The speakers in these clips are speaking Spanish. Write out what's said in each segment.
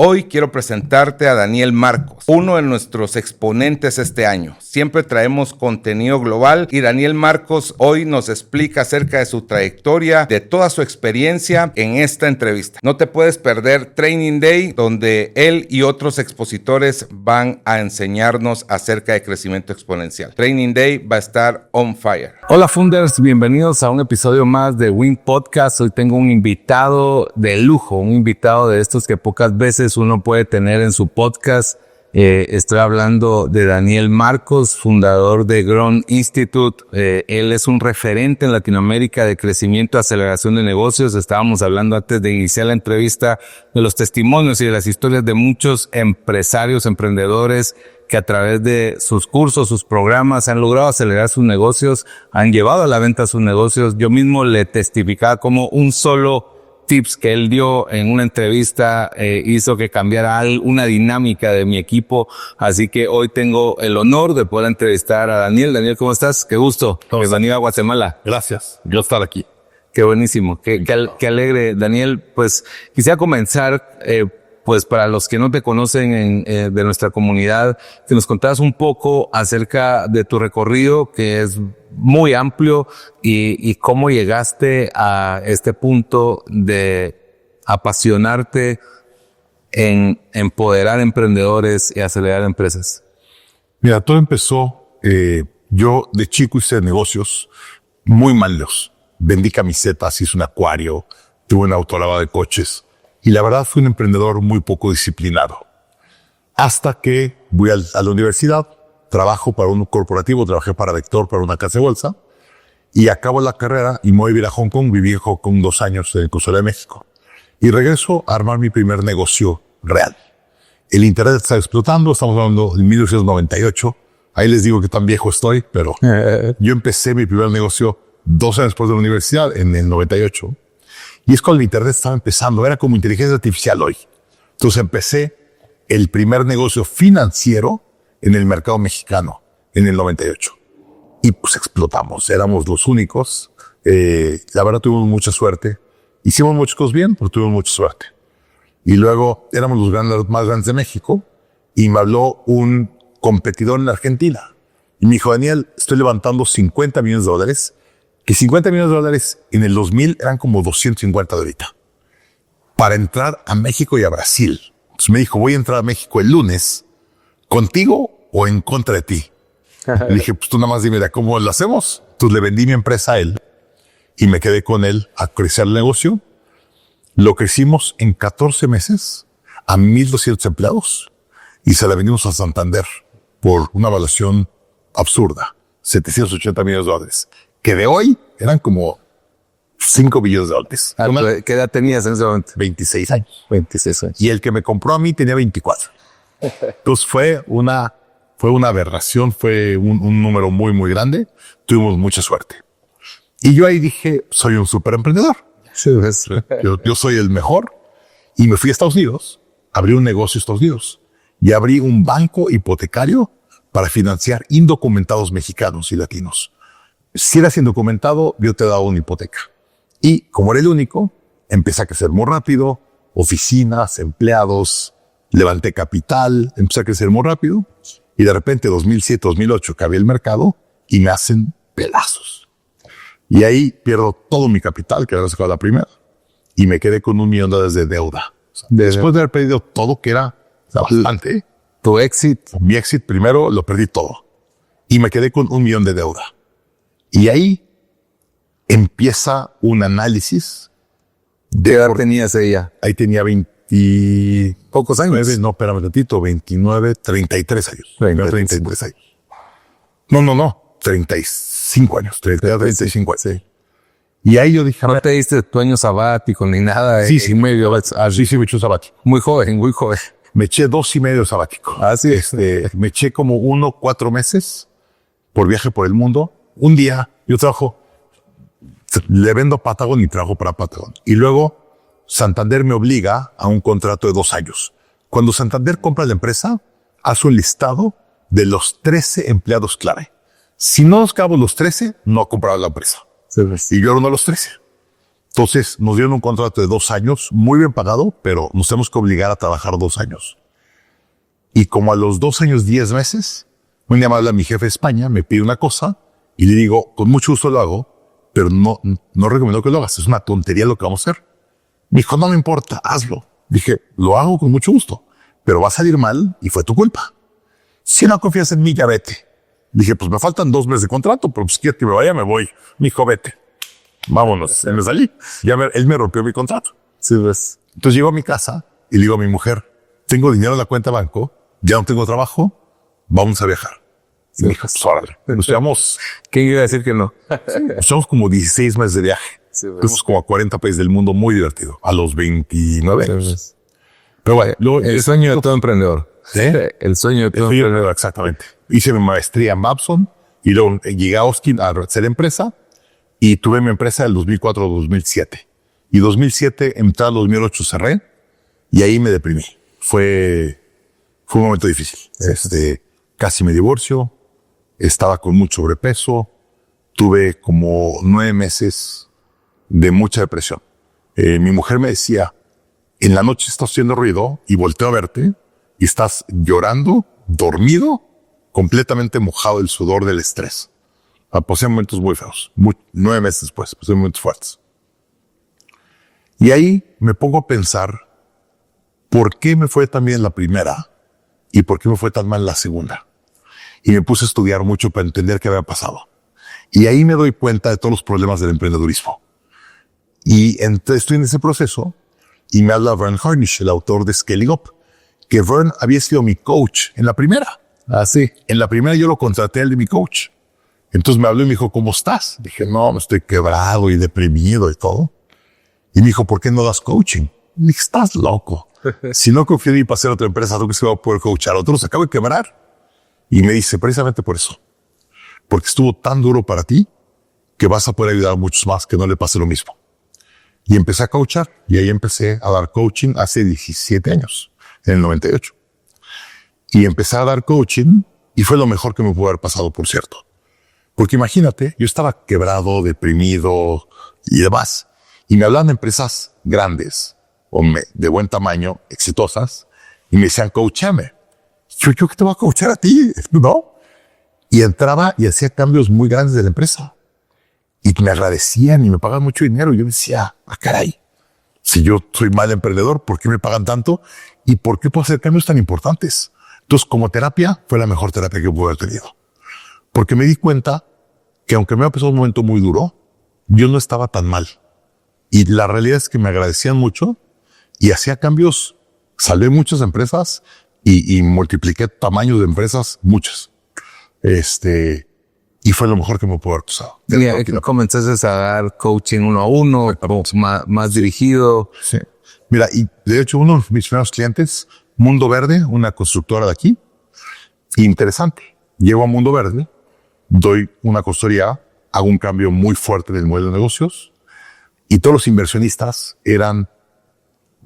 Hoy quiero presentarte a Daniel Marcos, uno de nuestros exponentes este año. Siempre traemos contenido global y Daniel Marcos hoy nos explica acerca de su trayectoria, de toda su experiencia en esta entrevista. No te puedes perder Training Day, donde él y otros expositores van a enseñarnos acerca de crecimiento exponencial. Training Day va a estar on fire. Hola Funders, bienvenidos a un episodio más de Win Podcast. Hoy tengo un invitado de lujo, un invitado de estos que pocas veces uno puede tener en su podcast. Estoy hablando de Daniel Marcos, fundador de Grown Institute. Él es un referente en Latinoamérica de crecimiento y aceleración de negocios. Estábamos hablando antes de iniciar la entrevista de los testimonios y de las historias de muchos empresarios, emprendedores que a través de sus cursos, sus programas han logrado acelerar sus negocios, han llevado a la venta sus negocios. Yo mismo le testificaba como un solo tips que él dio en una entrevista hizo que cambiara una dinámica de mi equipo. Así que hoy tengo el honor de poder entrevistar a Daniel. Daniel, ¿cómo estás? Qué gusto. Bienvenido a Guatemala. Gracias. Yo estar aquí. Qué buenísimo. Qué alegre. Daniel, pues quisiera comenzar, pues para los que no te conocen de nuestra comunidad, que nos contaras un poco acerca de tu recorrido, que es muy amplio, y cómo llegaste a este punto de apasionarte en empoderar emprendedores y acelerar empresas. Mira, todo empezó, yo de chico hice negocios muy malos. Vendí camisetas, hice un acuario, tuve una autolava de coches. Y la verdad fui un emprendedor muy poco disciplinado. Hasta que voy a la universidad, trabajo para un corporativo, trabajé para Vector, para una casa de bolsa, y acabo la carrera y me voy a vivir a Hong Kong. Viví en Hong Kong 2 años en el Consulado de México. Y regreso a armar mi primer negocio real. El internet está explotando, estamos hablando de 1998. Ahí les digo que tan viejo estoy, pero yo empecé mi primer negocio 2 años después de la universidad, en el 98. Y es cuando el internet estaba empezando, era como inteligencia artificial hoy. Entonces empecé el primer negocio financiero en el mercado mexicano en el 98. Y pues explotamos, éramos los únicos. La verdad tuvimos mucha suerte. Hicimos muchas cosas bien, pero tuvimos mucha suerte. Y luego éramos los más grandes de México y me habló un competidor en la Argentina. Y me dijo, Daniel, estoy levantando $50 millones. Que $50 millones en el 2000 eran como 250 de ahorita. Para entrar a México y a Brasil. Entonces me dijo, voy a entrar a México el lunes, ¿contigo o en contra de ti? Le dije, pues tú nada más dime, ¿cómo lo hacemos? Entonces le vendí mi empresa a él y me quedé con él a crecer el negocio. Lo crecimos en 14 meses a 1,200 empleados y se la vendimos a Santander por una evaluación absurda, $780 millones. Que de hoy eran como $5 billones. ¿Qué edad tenías en ese momento? 26 años. 26 años. Y el que me compró a mí tenía 24. Entonces fue una aberración, fue un número muy, muy grande. Tuvimos mucha suerte. Y yo ahí dije, soy un súper emprendedor. Sí, yo soy el mejor. Y me fui a Estados Unidos, abrí un negocio en Estados Unidos y abrí un banco hipotecario para financiar indocumentados mexicanos y latinos. Si eras indocumentado, yo te daba una hipoteca. Y como era el único, empecé a crecer muy rápido. Oficinas, empleados, levanté capital, empecé a crecer muy rápido. Y de repente, 2007, 2008, acabé el mercado y me hacen pedazos. Y ahí pierdo todo mi capital, que había sacado la primera. Y me quedé con $1 millón de deuda. O sea, después de haber perdido todo, que era bastante. Tu éxito. Mi éxito primero lo perdí todo. Y me quedé con $1 millón de deuda. Y ahí empieza un análisis. ¿Qué edad tenías ella? Ahí tenía 20... Pocos años. No, espérame tantito, 29, 33 años. 33 años. No, 35 años. 35 años. Sí. Y ahí yo dije... No te diste tu año sabático ni nada. Sí, medio. Sí, me eché un sabático. Muy joven. Me eché 2.5 sabático. Así es. Me eché como 4 meses por viaje por el mundo. Un día yo trabajo, le vendo Patagon y trabajo para Patagon. Y luego Santander me obliga a un contrato de 2 años. Cuando Santander compra la empresa, hace un listado de los 13 empleados clave. Si no nos acabamos los 13, no compraba la empresa. Sí. Y yo era uno de los 13. Entonces nos dieron un contrato de 2 años, muy bien pagado, pero nos tenemos que obligar a trabajar 2 años. Y como a los 2 años, 10 meses, un día me habla mi jefe de España, me pide una cosa y le digo, con mucho gusto lo hago, pero no recomiendo que lo hagas. Es una tontería lo que vamos a hacer. Me dijo, no me importa, hazlo. Dije, lo hago con mucho gusto, pero va a salir mal y fue tu culpa. Si no confías en mí, ya vete. Dije, pues me faltan 2 meses de contrato, pero pues quiero que me vaya, me voy. Me dijo, vete. Vámonos. Me salí. Él me rompió mi contrato. Sí, ves. Entonces llego a mi casa y le digo a mi mujer, tengo dinero en la cuenta de banco, ya no tengo trabajo, vamos a viajar. Y me dijo, pues órale. Nos llevamos, ¿Quién iba a decir que no? nos llevamos como 16 meses de viaje. Sí, ves. Fuimos como a 40 países del mundo, muy divertido. A los 29 Sí, años. ves. Pero bueno, luego, El sueño de todo emprendedor. ¿eh? El sueño de todo Sí, emprendedor. exactamente. Hice mi maestría en Babson y luego llegué a Austin a hacer empresa y tuve mi empresa del 2004 al 2007. Y 2007, entré al 2008, cerré y ahí me deprimí. Fue un momento difícil. Casi me divorcio, estaba con mucho sobrepeso, tuve como 9 meses de mucha depresión. Mi mujer me decía, en la noche estás haciendo ruido y volteo a verte y estás llorando, dormido, completamente mojado del sudor del estrés. Pasé momentos muy feos. 9 meses después, pasé momentos fuertes. Y ahí me pongo a pensar por qué me fue tan bien la primera y por qué me fue tan mal la segunda. Y me puse a estudiar mucho para entender qué había pasado. Y ahí me doy cuenta de todos los problemas del emprendedurismo. Y estoy en ese proceso y me habla Vern Harnish, el autor de Scaling Up, que Vern había sido mi coach en la primera. Ah, sí. En la primera yo lo contraté al de mi coach. Entonces me habló y me dijo, ¿cómo estás? Dije, no, me estoy quebrado y deprimido y todo. Y me dijo, ¿por qué no das coaching? Y dije, estás loco. Si no confío en mí para hacer otra empresa, ¿tú crees que voy a poder coachar a otros? Acabo de quebrar. Y me dice, precisamente por eso. Porque estuvo tan duro para ti que vas a poder ayudar a muchos más que no le pase lo mismo. Y empecé a coachar. Y ahí empecé a dar coaching hace 17 años, en el 98. Y empecé a dar coaching y fue lo mejor que me pudo haber pasado, por cierto. Porque imagínate, yo estaba quebrado, deprimido y demás. Y me hablaban de empresas grandes, de buen tamaño, exitosas, y me decían, coachame. Yo que te voy a coachar a ti, ¿no? Y entraba y hacía cambios muy grandes de la empresa. Y me agradecían y me pagaban mucho dinero. Y yo decía, caray, si yo soy mal emprendedor, ¿por qué me pagan tanto? ¿Y por qué puedo hacer cambios tan importantes? Entonces, como terapia, fue la mejor terapia que pude haber tenido. Porque me di cuenta que aunque me había pasado un momento muy duro, yo no estaba tan mal. Y la realidad es que me agradecían mucho y hacía cambios. Salvé muchas empresas y multipliqué tamaño de empresas, muchas. Y fue lo mejor que me pudo haber pasado. Comenzaste a dar coaching 1 a 1, más dirigido. Sí. Mira, y de hecho uno de mis primeros clientes, Mundo Verde, una constructora de aquí, interesante. Llego a Mundo Verde, doy una consultoría, hago un cambio muy fuerte en el modelo de negocios y todos los inversionistas eran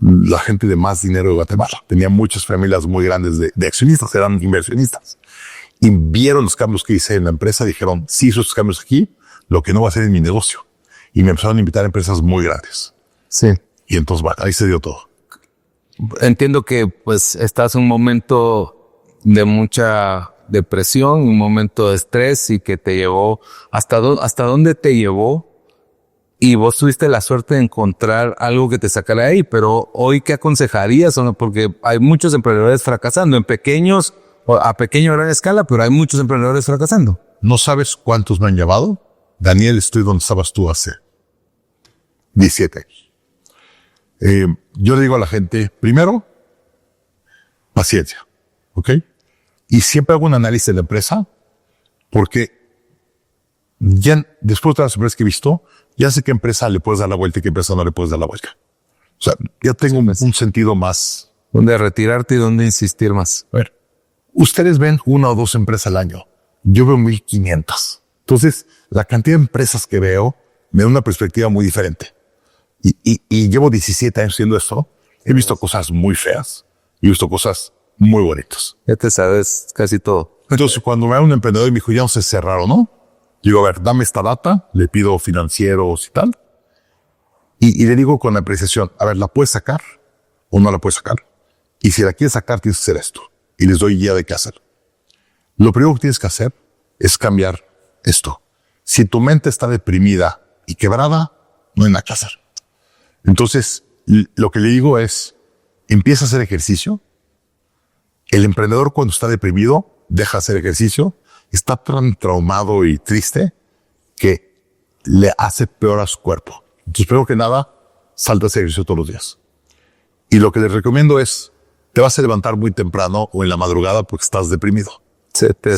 la gente de más dinero de Guatemala. Tenía muchas familias muy grandes de accionistas, eran inversionistas. Y vieron los cambios que hice en la empresa, dijeron, sí hizo estos cambios aquí, lo que no va a hacer en mi negocio. Y me empezaron a invitar a empresas muy grandes. Sí. Y entonces, bueno, ahí se dio todo. Entiendo que pues estás en un momento de mucha depresión, un momento de estrés y que te llevó hasta dónde te llevó y vos tuviste la suerte de encontrar algo que te sacara de ahí. Pero hoy, ¿qué aconsejarías? Porque hay muchos emprendedores fracasando a pequeña o gran escala, pero hay muchos emprendedores fracasando. ¿No sabes cuántos me han llamado? Daniel, estoy donde estabas tú hace 17 años. Yo le digo a la gente, primero, paciencia, ¿ok? Y siempre hago un análisis de la empresa, porque ya después de todas las empresas que he visto, ya sé qué empresa le puedes dar la vuelta y qué empresa no le puedes dar la vuelta. O sea, ya tengo un sentido más. Dónde retirarte y dónde insistir más. A ver, ustedes ven 1 o 2 empresas al año. Yo veo 1500. Entonces, la cantidad de empresas que veo me da una perspectiva muy diferente. Y llevo 17 años haciendo esto. He visto cosas muy feas y he visto cosas muy bonitas. Ya te sabes casi todo. Entonces, cuando me da un emprendedor y me dijo, ya no sé cerrar o no, digo, a ver, dame esta data, le pido financieros y tal. Y le digo con apreciación, a ver, ¿la puedes sacar o no la puedes sacar? Y si la quieres sacar, tienes que hacer esto. Y les doy guía de qué hacer. Lo primero que tienes que hacer es cambiar esto. Si tu mente está deprimida y quebrada, no hay nada que hacer. Entonces, lo que le digo es, empieza a hacer ejercicio. El emprendedor cuando está deprimido, deja de hacer ejercicio, está tan traumado y triste que le hace peor a su cuerpo. Entonces, primero que nada, salta a hacer ejercicio todos los días. Y lo que les recomiendo es, te vas a levantar muy temprano o en la madrugada porque estás deprimido.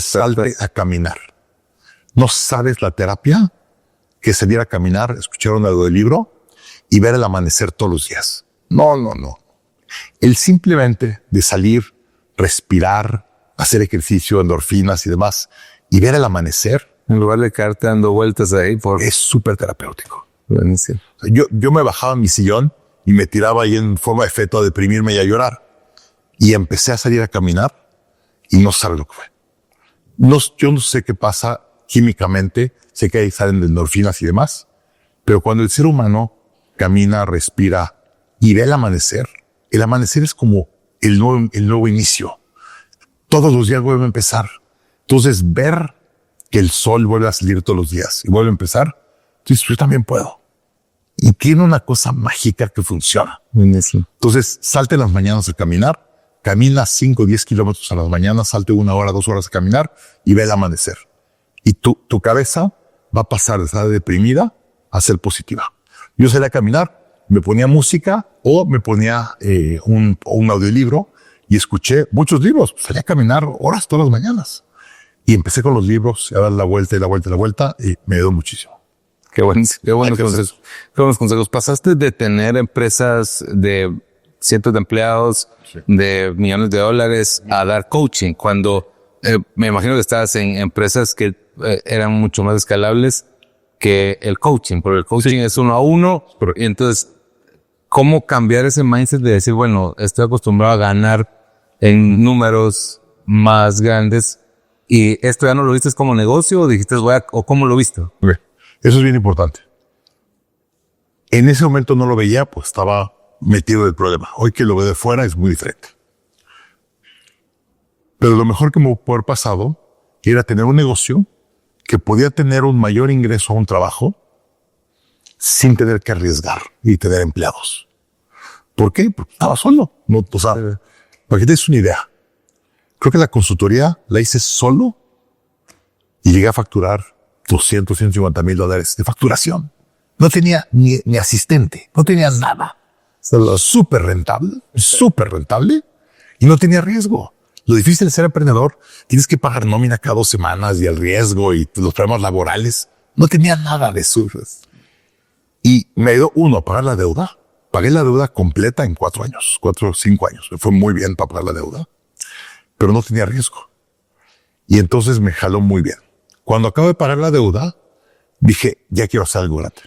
Salte a caminar. No sabes la terapia que es salir a caminar, escuchar un audiolibro y ver el amanecer todos los días. No. El simplemente de salir, respirar, hacer ejercicio, endorfinas y demás, y ver el amanecer. En lugar de quedarte dando vueltas ahí. Es súper terapéutico. Buenísimo. Yo me bajaba en mi sillón y me tiraba ahí en forma de feto a deprimirme y a llorar. Y empecé a salir a caminar y no sabes lo que fue. Yo no sé qué pasa químicamente, sé que ahí salen endorfinas y demás, pero cuando el ser humano camina, respira y ve el amanecer es como el nuevo inicio. Todos los días vuelve a empezar. Entonces, ver que el sol vuelve a salir todos los días y vuelve a empezar, entonces yo también puedo. Y tiene una cosa mágica que funciona. Buenísimo. Entonces, salte en las mañanas a caminar, camina 5 o 10 kilómetros a las mañanas, salte 1 hora, 2 horas a caminar y ve el amanecer. Y tu cabeza va a pasar de estar deprimida a ser positiva. Yo salí a caminar, me ponía música o me ponía un audiolibro y escuché muchos libros. Salí a caminar horas todas las mañanas. Y empecé con los libros, a dar la vuelta y la vuelta y la vuelta y me ayudó muchísimo. Qué buenos consejos. Qué buenos consejos. Pasaste de tener empresas de cientos de empleados, de millones de dólares, a dar coaching. Cuando me imagino que estabas en empresas que eran mucho más escalables que el coaching, porque el coaching es 1 a 1. Y entonces, ¿cómo cambiar ese mindset de decir, bueno, estoy acostumbrado a ganar en números más grandes y esto ya no lo viste como negocio o dijiste, o cómo lo viste? Okay. Eso es bien importante. En ese momento no lo veía, pues estaba metido en el problema. Hoy que lo veo de fuera es muy diferente. Pero lo mejor que me pudo haber pasado era tener un negocio que podía tener un mayor ingreso a un trabajo sin tener que arriesgar y tener empleados. ¿Por qué? Porque estaba solo. No, o sea, para que te des una idea. Creo que la consultoría la hice solo y llegué a facturar 200, 150 mil dólares de facturación. No tenía ni asistente, no tenía nada. Súper rentable y no tenía riesgo. Lo difícil de ser emprendedor, tienes que pagar nómina cada 2 semanas y el riesgo y los problemas laborales. No tenía nada de eso. Y me ayudó a pagar la deuda. Pagué la deuda completa en 4 años, 4 o 5 años. Me fue muy bien para pagar la deuda, pero no tenía riesgo. Y entonces me jaló muy bien. Cuando acabo de pagar la deuda, dije, ya quiero hacer algo grande.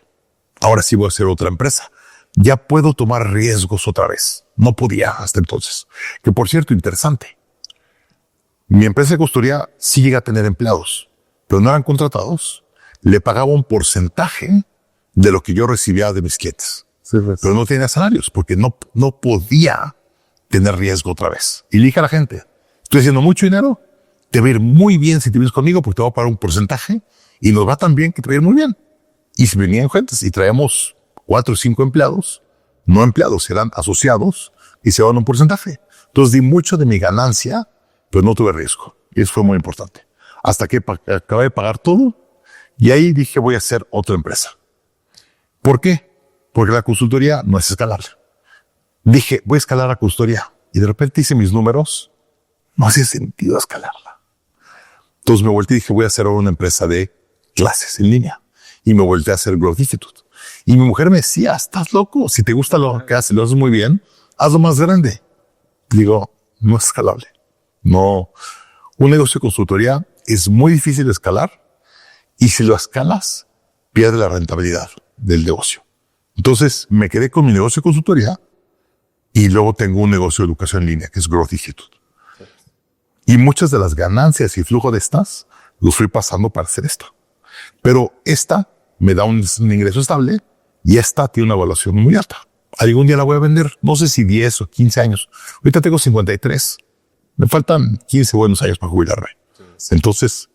Ahora sí voy a hacer otra empresa. Ya puedo tomar riesgos otra vez. No podía hasta entonces. Que por cierto, interesante. Mi empresa de consultoría sí llega a tener empleados, pero no eran contratados. Le pagaba un porcentaje de lo que yo recibía de mis clientes. Sí, pues. Pero no tenía salarios porque no podía tener riesgo otra vez. Y le dije a la gente, estoy haciendo mucho dinero, te va a ir muy bien si te vienes conmigo porque te voy a pagar un porcentaje y nos va tan bien que te va a ir muy bien. Y si venían gentes y traíamos 4 o 5 empleados, no empleados, eran asociados y se daban un porcentaje. Entonces di mucho de mi ganancia, pero no tuve riesgo. Y eso fue muy importante. Hasta que acabé de pagar todo y ahí dije voy a hacer otra empresa. ¿Por qué? Porque la consultoría no es escalar. Dije voy a escalar la consultoría y de repente hice mis números. No hacía sentido escalarla. Entonces me volteé y dije voy a hacer ahora una empresa de clases en línea. Y me volteé a hacer Growth Institute. Y mi mujer me decía, estás loco. Si te gusta lo que haces, lo haces muy bien, hazlo más grande. Digo, no es escalable. No. Un negocio de consultoría es muy difícil de escalar. Y si lo escalas, pierde la rentabilidad del negocio. Entonces me quedé con mi negocio de consultoría y luego tengo un negocio de educación en línea que es Growth Institute. Y muchas de las ganancias y flujo de estas los fui pasando para hacer esto. Pero esta me da un ingreso estable y esta tiene una evaluación muy alta. Algún día la voy a vender, no sé si 10 o 15 años. Ahorita tengo 53. Me faltan 15 buenos años para jubilarme. Entonces,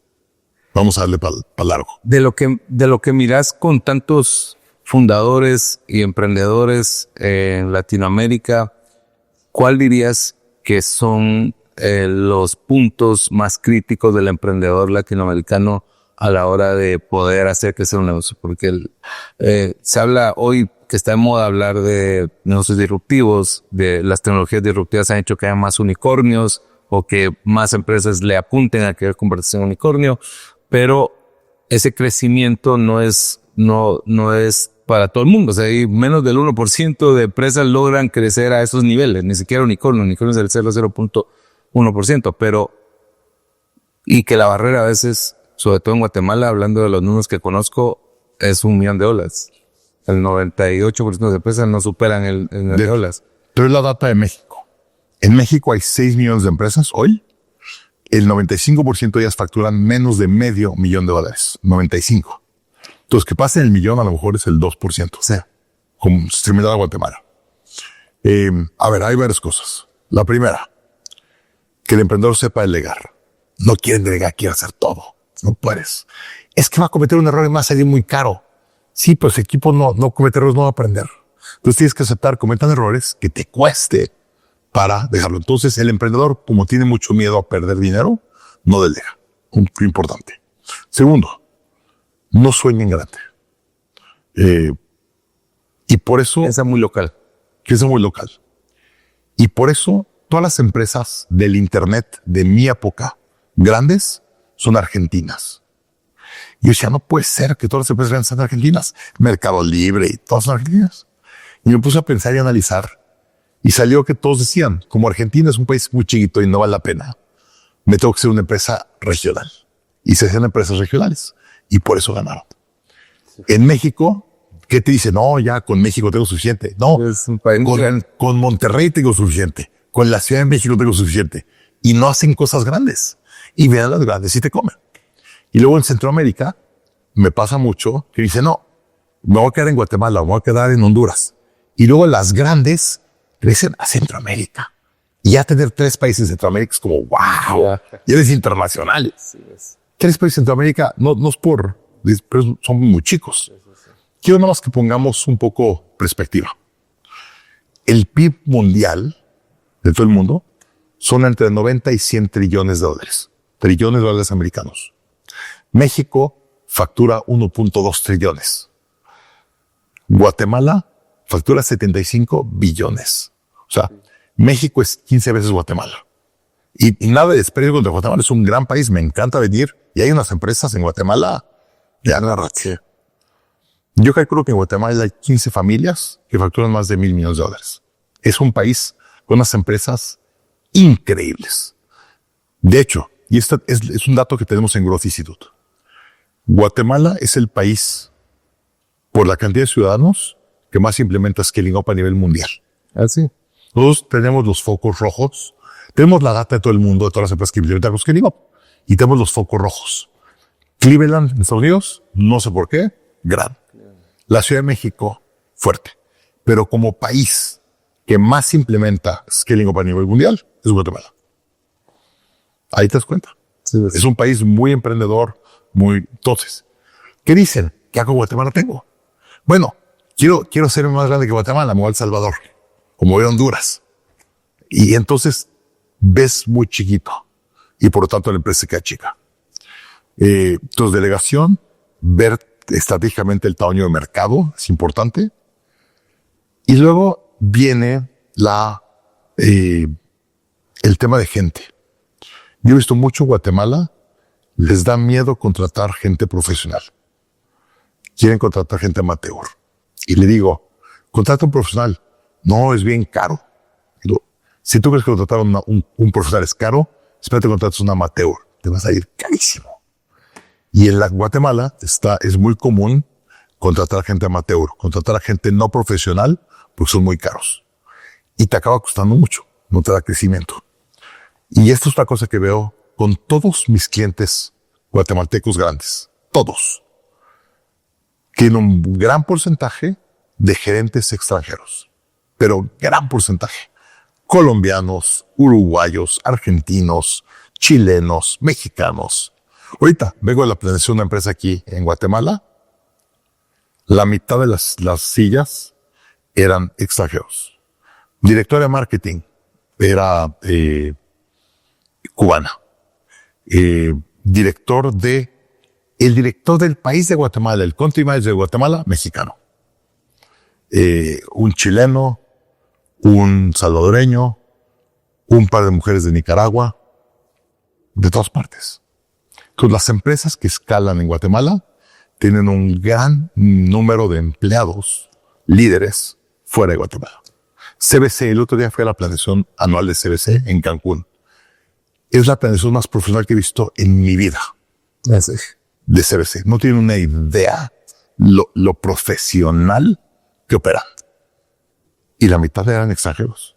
vamos a darle para largo. De lo que miras con tantos fundadores y emprendedores en Latinoamérica, ¿cuál dirías que son los puntos más críticos del emprendedor latinoamericano a la hora de poder hacer crecer un negocio? Porque se habla hoy que está de moda hablar de negocios disruptivos, de las tecnologías disruptivas han hecho que haya más unicornios o que más empresas le apunten a querer convertirse en unicornio, pero ese crecimiento no es para todo el mundo. O sea, hay menos del 1% de empresas logran crecer a esos niveles, ni siquiera unicornio es del 0.1%, pero y que la barrera a veces, sobre todo en Guatemala, hablando de los números que conozco, es $1 millón. El 98% de empresas no superan el de dólares. Pero es la data de México. En México hay 6 millones de empresas hoy. El 95% de ellas facturan menos de $500,000. 95%. Entonces, que pasen el millón a lo mejor es el 2%. Sí. Como similar a Guatemala. A ver, hay varias cosas. La primera, que el emprendedor sepa delegar. No quieren delegar, quieren hacer todo. No puedes. Es que va a cometer un error y va a salir muy caro. Sí, pues el equipo no comete errores, no va a aprender. Entonces tienes que aceptar, cometan errores que te cueste para dejarlo. Entonces el emprendedor, como tiene mucho miedo a perder dinero, no delega. Un punto importante. Segundo, no sueñen grande. Y por eso... Esa es muy local. Que es muy local. Y por eso todas las empresas del Internet de mi época, grandes, son argentinas. Y yo decía, no puede ser que todas las empresas grandes sean argentinas. Mercado Libre y todas son argentinas. Y me puse a pensar y analizar. Y salió que todos decían, como Argentina es un país muy chiquito y no vale la pena, me tengo que ser una empresa regional. Y se hacían empresas regionales. Y por eso ganaron. Sí. En México, ¿qué te dice? No, ya con México tengo suficiente. No, es un país con Monterrey tengo suficiente. Con la Ciudad de México tengo suficiente. Y no hacen cosas grandes. Y vean las grandes y te comen. Y luego en Centroamérica me pasa mucho que dice, no, me voy a quedar en Guatemala, me voy a quedar en Honduras. Y luego las grandes crecen a Centroamérica. Y ya tener 3 países en Centroamérica es como, wow, ya eres internacional. Sí, 3 países en Centroamérica, no es por, pero son muy chicos. Sí. Quiero nada más que pongamos un poco perspectiva. El PIB mundial de todo el mundo son entre 90 y 100 trillones de dólares. Trillones de dólares americanos. México factura 1.2 trillones. Guatemala factura 75 billones. O sea, México es 15 veces Guatemala. Y nada de desprecio contra Guatemala. Es un gran país. Me encanta venir. Y hay unas empresas en Guatemala de agarrarse. Yo calculo que en Guatemala hay 15 familias que facturan más de $1,000 millones. Es un país con unas empresas increíbles. De hecho, y este es un dato que tenemos en Growth Institute. Guatemala es el país, por la cantidad de ciudadanos, que más implementa Scaling Up a nivel mundial. ¿Así? Nosotros tenemos los focos rojos. Tenemos la data de todo el mundo, de todas las empresas que implementan Scaling Up. Y tenemos los focos rojos. Cleveland, en Estados Unidos, no sé por qué, gran. La Ciudad de México, fuerte. Pero como país que más implementa Scaling Up a nivel mundial, es Guatemala. Ahí te das cuenta. Sí. Es un país muy emprendedor, Entonces, ¿qué dicen? ¿Qué hago en Guatemala tengo? Bueno, quiero ser más grande que Guatemala, me voy a El Salvador, o me voy a Honduras. Y entonces ves muy chiquito. Y por lo tanto la empresa se queda chica. Entonces, delegación, ver estratégicamente el tamaño de mercado, es importante. Y luego viene el tema de gente. Yo he visto mucho en Guatemala, les da miedo contratar gente profesional. Quieren contratar gente amateur. Y le digo, contrata un profesional. No, es bien caro. Digo, si tú crees que contratar un profesional es caro, espérate contratas un amateur. Te vas a ir carísimo. Y en la Guatemala es muy común contratar gente amateur, contratar a gente no profesional, porque son muy caros. Y te acaba costando mucho, no te da crecimiento. Y esto es una cosa que veo con todos mis clientes guatemaltecos grandes. Todos. Que en un gran porcentaje de gerentes extranjeros, pero gran porcentaje. Colombianos, uruguayos, argentinos, chilenos, mexicanos. Ahorita vengo de la planeación de una empresa aquí en Guatemala. La mitad de las sillas eran extranjeros. Directora de marketing era cubana. El director del país de Guatemala, el country manager de Guatemala, mexicano. Un chileno, un salvadoreño, un par de mujeres de Nicaragua, de todas partes. Entonces, las empresas que escalan en Guatemala tienen un gran número de empleados, líderes, fuera de Guatemala. CBC, el otro día fue a la planeación anual de CBC en Cancún. Es la planeación más profesional que he visto en mi vida. De CBC. No tienen una idea lo profesional que operan. Y la mitad eran extranjeros.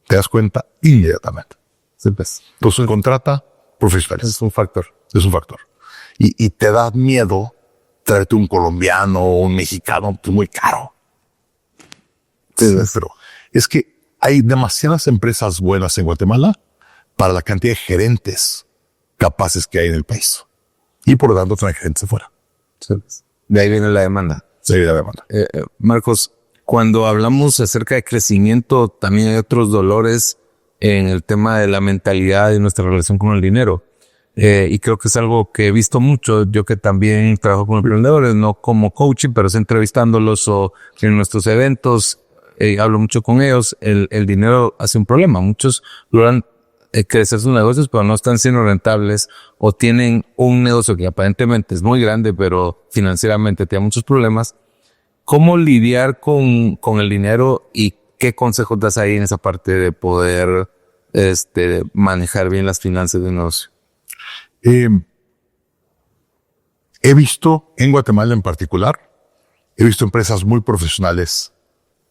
Te das cuenta inmediatamente. Entonces contrata profesionales. Es un factor. Es un factor. Y te da miedo traerte un colombiano o un mexicano, pues muy caro. Sí, pero es que hay demasiadas empresas buenas en Guatemala para la cantidad de gerentes capaces que hay en el país. Y por lo tanto traen gerentes afuera. De ahí viene la demanda. Sí, la demanda. Marcos, cuando hablamos acerca de crecimiento, también hay otros dolores en el tema de la mentalidad y nuestra relación con el dinero. Y creo que es algo que he visto mucho. Yo que también trabajo con emprendedores, no como coaching, pero es entrevistándolos o en nuestros eventos, hablo mucho con ellos. El dinero hace un problema. Muchos logran crecer sus negocios, pero no están siendo rentables o tienen un negocio que aparentemente es muy grande, pero financieramente tiene muchos problemas. ¿Cómo lidiar con el dinero y qué consejos das ahí en esa parte de poder manejar bien las finanzas de un negocio? He visto en Guatemala en particular, he visto empresas muy profesionales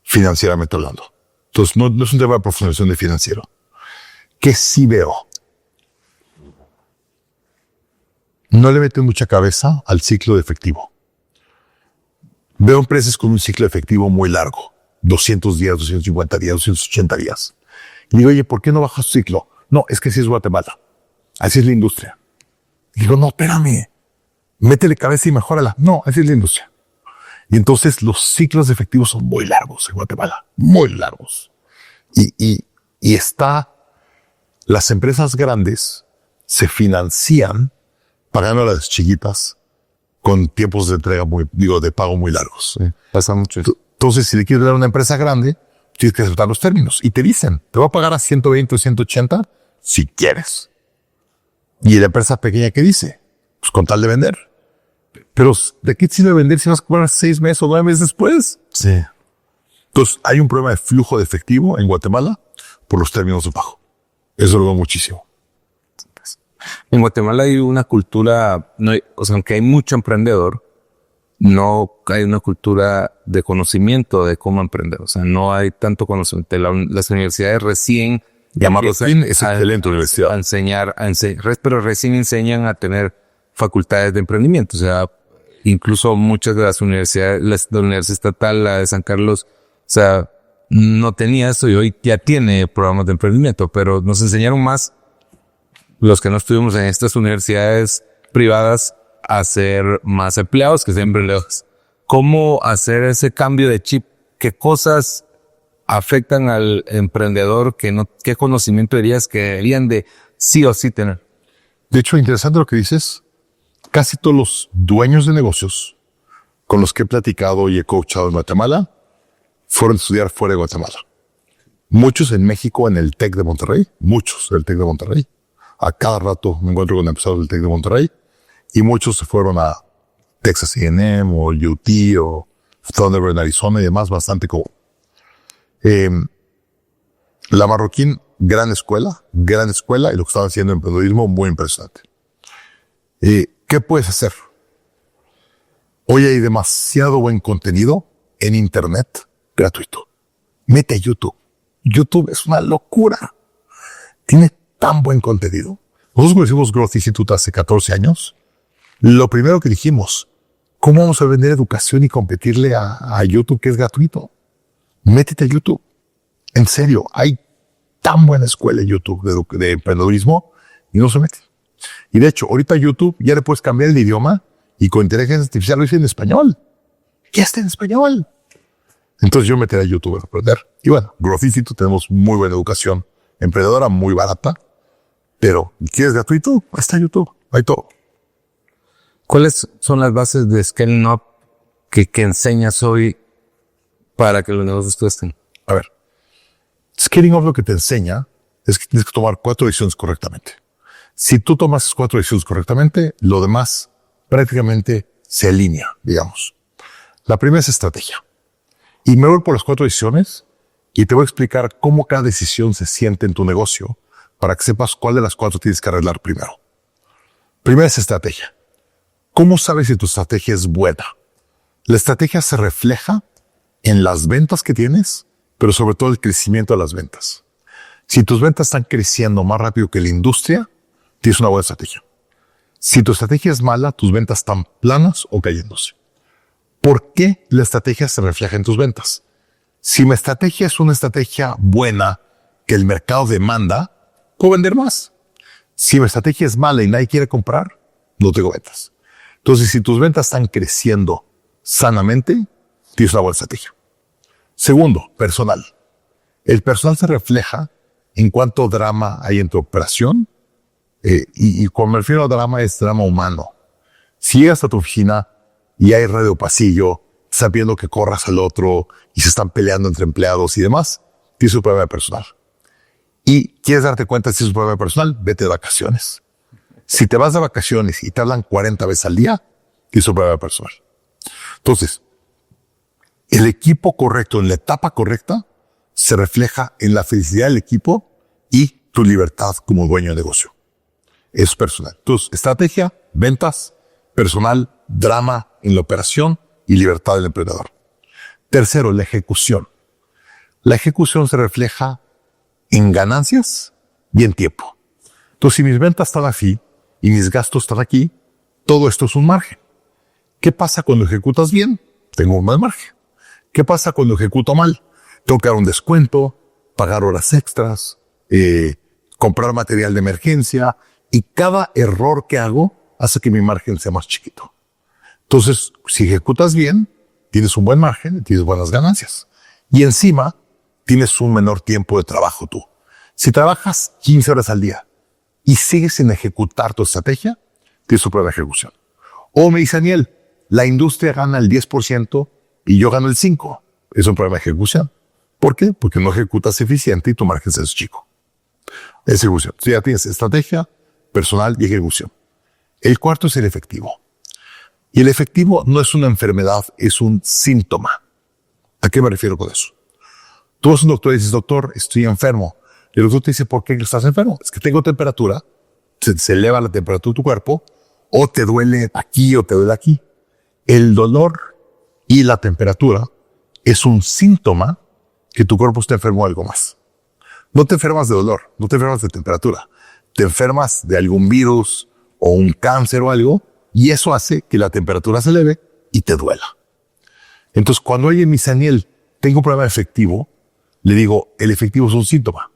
financieramente hablando. Entonces no es un tema de profesionalización de financiero. ¿Qué sí veo? No le meten mucha cabeza al ciclo de efectivo. Veo empresas con un ciclo de efectivo muy largo. 200 días, 250 días, 280 días. Y digo, oye, ¿por qué no bajas tu ciclo? No, es que así es Guatemala. Así es la industria. Y digo, no, espérame. Métele cabeza y mejórala. No, así es la industria. Y entonces los ciclos de efectivo son muy largos en Guatemala. Muy largos. Y las empresas grandes se financian pagando a las chiquitas con tiempos de entrega de pago muy largos. Sí, pasa mucho eso. Entonces, si le quieres dar a una empresa grande, tienes que aceptar los términos. Y te dicen, te voy a pagar a 120 o 180 si quieres. Y la empresa pequeña, ¿qué dice? Pues con tal de vender. Pero ¿de qué te sirve vender si vas a cobrar 6 meses o 9 meses después? Sí. Entonces, hay un problema de flujo de efectivo en Guatemala por los términos de pago. Eso lo veo muchísimo. En Guatemala hay una cultura, aunque hay mucho emprendedor, no hay una cultura de conocimiento de cómo emprender. O sea, no hay tanto conocimiento. Las universidades recién Marroquín es excelente universidad. A enseñar, pero recién enseñan a tener facultades de emprendimiento. O sea, incluso muchas de las universidades, la Universidad Estatal, la de San Carlos, o sea, no tenía eso y hoy ya tiene programas de emprendimiento, pero nos enseñaron más los que no estuvimos en estas universidades privadas a ser más empleados que ser emprendedores. ¿Cómo hacer ese cambio de chip? ¿Qué cosas afectan al emprendedor? ¿Qué conocimiento dirías que deberían de sí o sí tener? De hecho, interesante lo que dices. Casi todos los dueños de negocios con los que he platicado y he coachado en Guatemala fueron a estudiar fuera de Guatemala. Muchos en México, en el TEC de Monterrey. Muchos en el TEC de Monterrey. A cada rato me encuentro con empresarios del TEC de Monterrey. Y muchos se fueron a Texas A&M o UT o Thunderbird en Arizona y demás, bastante común. La Marroquín, gran escuela y lo que estaban haciendo en emprendedurismo, muy impresionante. ¿Qué puedes hacer? Hoy hay demasiado buen contenido en internet gratuito. Mete a YouTube. YouTube es una locura. Tiene tan buen contenido. Nosotros cuando hicimos Growth Institute hace 14 años, lo primero que dijimos, ¿Cómo vamos a vender educación y competirle a YouTube, que es gratuito? Métete a YouTube. En serio, hay tan buena escuela en YouTube de emprendedurismo y no se meten. Y de hecho, ahorita YouTube ya le puedes cambiar el idioma y con inteligencia artificial lo dice en español. Ya está en español. Entonces yo me meteré a YouTube a aprender. Y bueno, Growth Institute tenemos muy buena educación emprendedora, muy barata. Pero, ¿quieres gratuito? Ahí está YouTube. Hay todo. ¿Cuáles son las bases de Scaling Up que enseñas hoy para que los negocios cuesten? A ver, Scaling Up lo que te enseña es que tienes que tomar 4 decisiones correctamente. Si tú tomas esas 4 decisiones correctamente, lo demás prácticamente se alinea, digamos. La primera es estrategia. Y me voy por las 4 decisiones y te voy a explicar cómo cada decisión se siente en tu negocio para que sepas cuál de las 4 tienes que arreglar primero. Primera es estrategia. ¿Cómo sabes si tu estrategia es buena? La estrategia se refleja en las ventas que tienes, pero sobre todo el crecimiento de las ventas. Si tus ventas están creciendo más rápido que la industria, tienes una buena estrategia. Si tu estrategia es mala, tus ventas están planas o cayéndose. ¿Por qué la estrategia se refleja en tus ventas? Si mi estrategia es una estrategia buena que el mercado demanda, puedo vender más. Si mi estrategia es mala y nadie quiere comprar, no tengo ventas. Entonces, si tus ventas están creciendo sanamente, tienes una buena estrategia. Segundo, personal. El personal se refleja en cuánto drama hay en tu operación. Y cuando me refiero a drama, es drama humano. Si llegas a tu oficina y hay radio pasillo, estás viendo que corras al otro y se están peleando entre empleados y demás, tienes un problema de personal. Y quieres darte cuenta si es un problema de personal, vete de vacaciones. Si te vas de vacaciones y te hablan 40 veces al día, tienes un problema de personal. Entonces, el equipo correcto en la etapa correcta se refleja en la felicidad del equipo y tu libertad como dueño de negocio. Es personal. Entonces, estrategia, ventas, personal, drama en la operación y libertad del emprendedor. Tercero, la ejecución. La ejecución se refleja en ganancias y en tiempo. Entonces, si mis ventas están así y mis gastos están aquí, todo esto es un margen. ¿Qué pasa cuando ejecutas bien? Tengo un mal margen. ¿Qué pasa cuando ejecuto mal? Tengo que dar un descuento, pagar horas extras, comprar material de emergencia, y cada error que hago hace que mi margen sea más chiquito. Entonces, si ejecutas bien, tienes un buen margen, tienes buenas ganancias. Y encima, tienes un menor tiempo de trabajo tú. Si trabajas 15 horas al día y sigues sin ejecutar tu estrategia, tienes un problema de ejecución. O me dice Daniel, la industria gana el 10% y yo gano el 5%. Es un problema de ejecución. ¿Por qué? Porque no ejecutas eficiente y tu margen es chico. Ejecución. Si ya tienes estrategia, personal y ejecución. El cuarto es el efectivo. Y el efectivo no es una enfermedad, es un síntoma. ¿A qué me refiero con eso? Tú vas a un doctor y dices, doctor, estoy enfermo. Y el doctor te dice, ¿por qué estás enfermo? Es que tengo temperatura, se eleva la temperatura de tu cuerpo, o te duele aquí o te duele aquí. El dolor y la temperatura es un síntoma que tu cuerpo está enfermo de algo más. No te enfermas de dolor, no te enfermas de temperatura. Te enfermas de algún virus o un cáncer o algo, y eso hace que la temperatura se eleve y te duela. Entonces, cuando alguien me dice, Daniel, tengo un problema efectivo, le digo, el efectivo es un síntoma.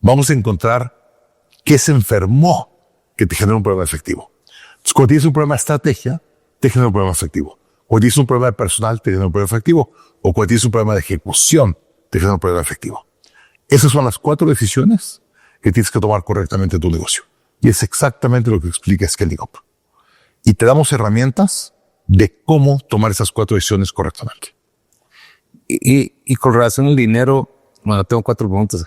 Vamos a encontrar qué se enfermó que te genera un problema efectivo. Entonces, cuando tienes un problema de estrategia, te genera un problema efectivo. Cuando tienes un problema de personal, te genera un problema efectivo. O cuando tienes un problema de ejecución, te genera un problema efectivo. Esas son las 4 decisiones que tienes que tomar correctamente en tu negocio. Y es exactamente lo que explica Scaling Up. Y te damos herramientas de cómo tomar esas 4 decisiones correctamente. Y con relación al dinero, bueno, tengo 4 preguntas.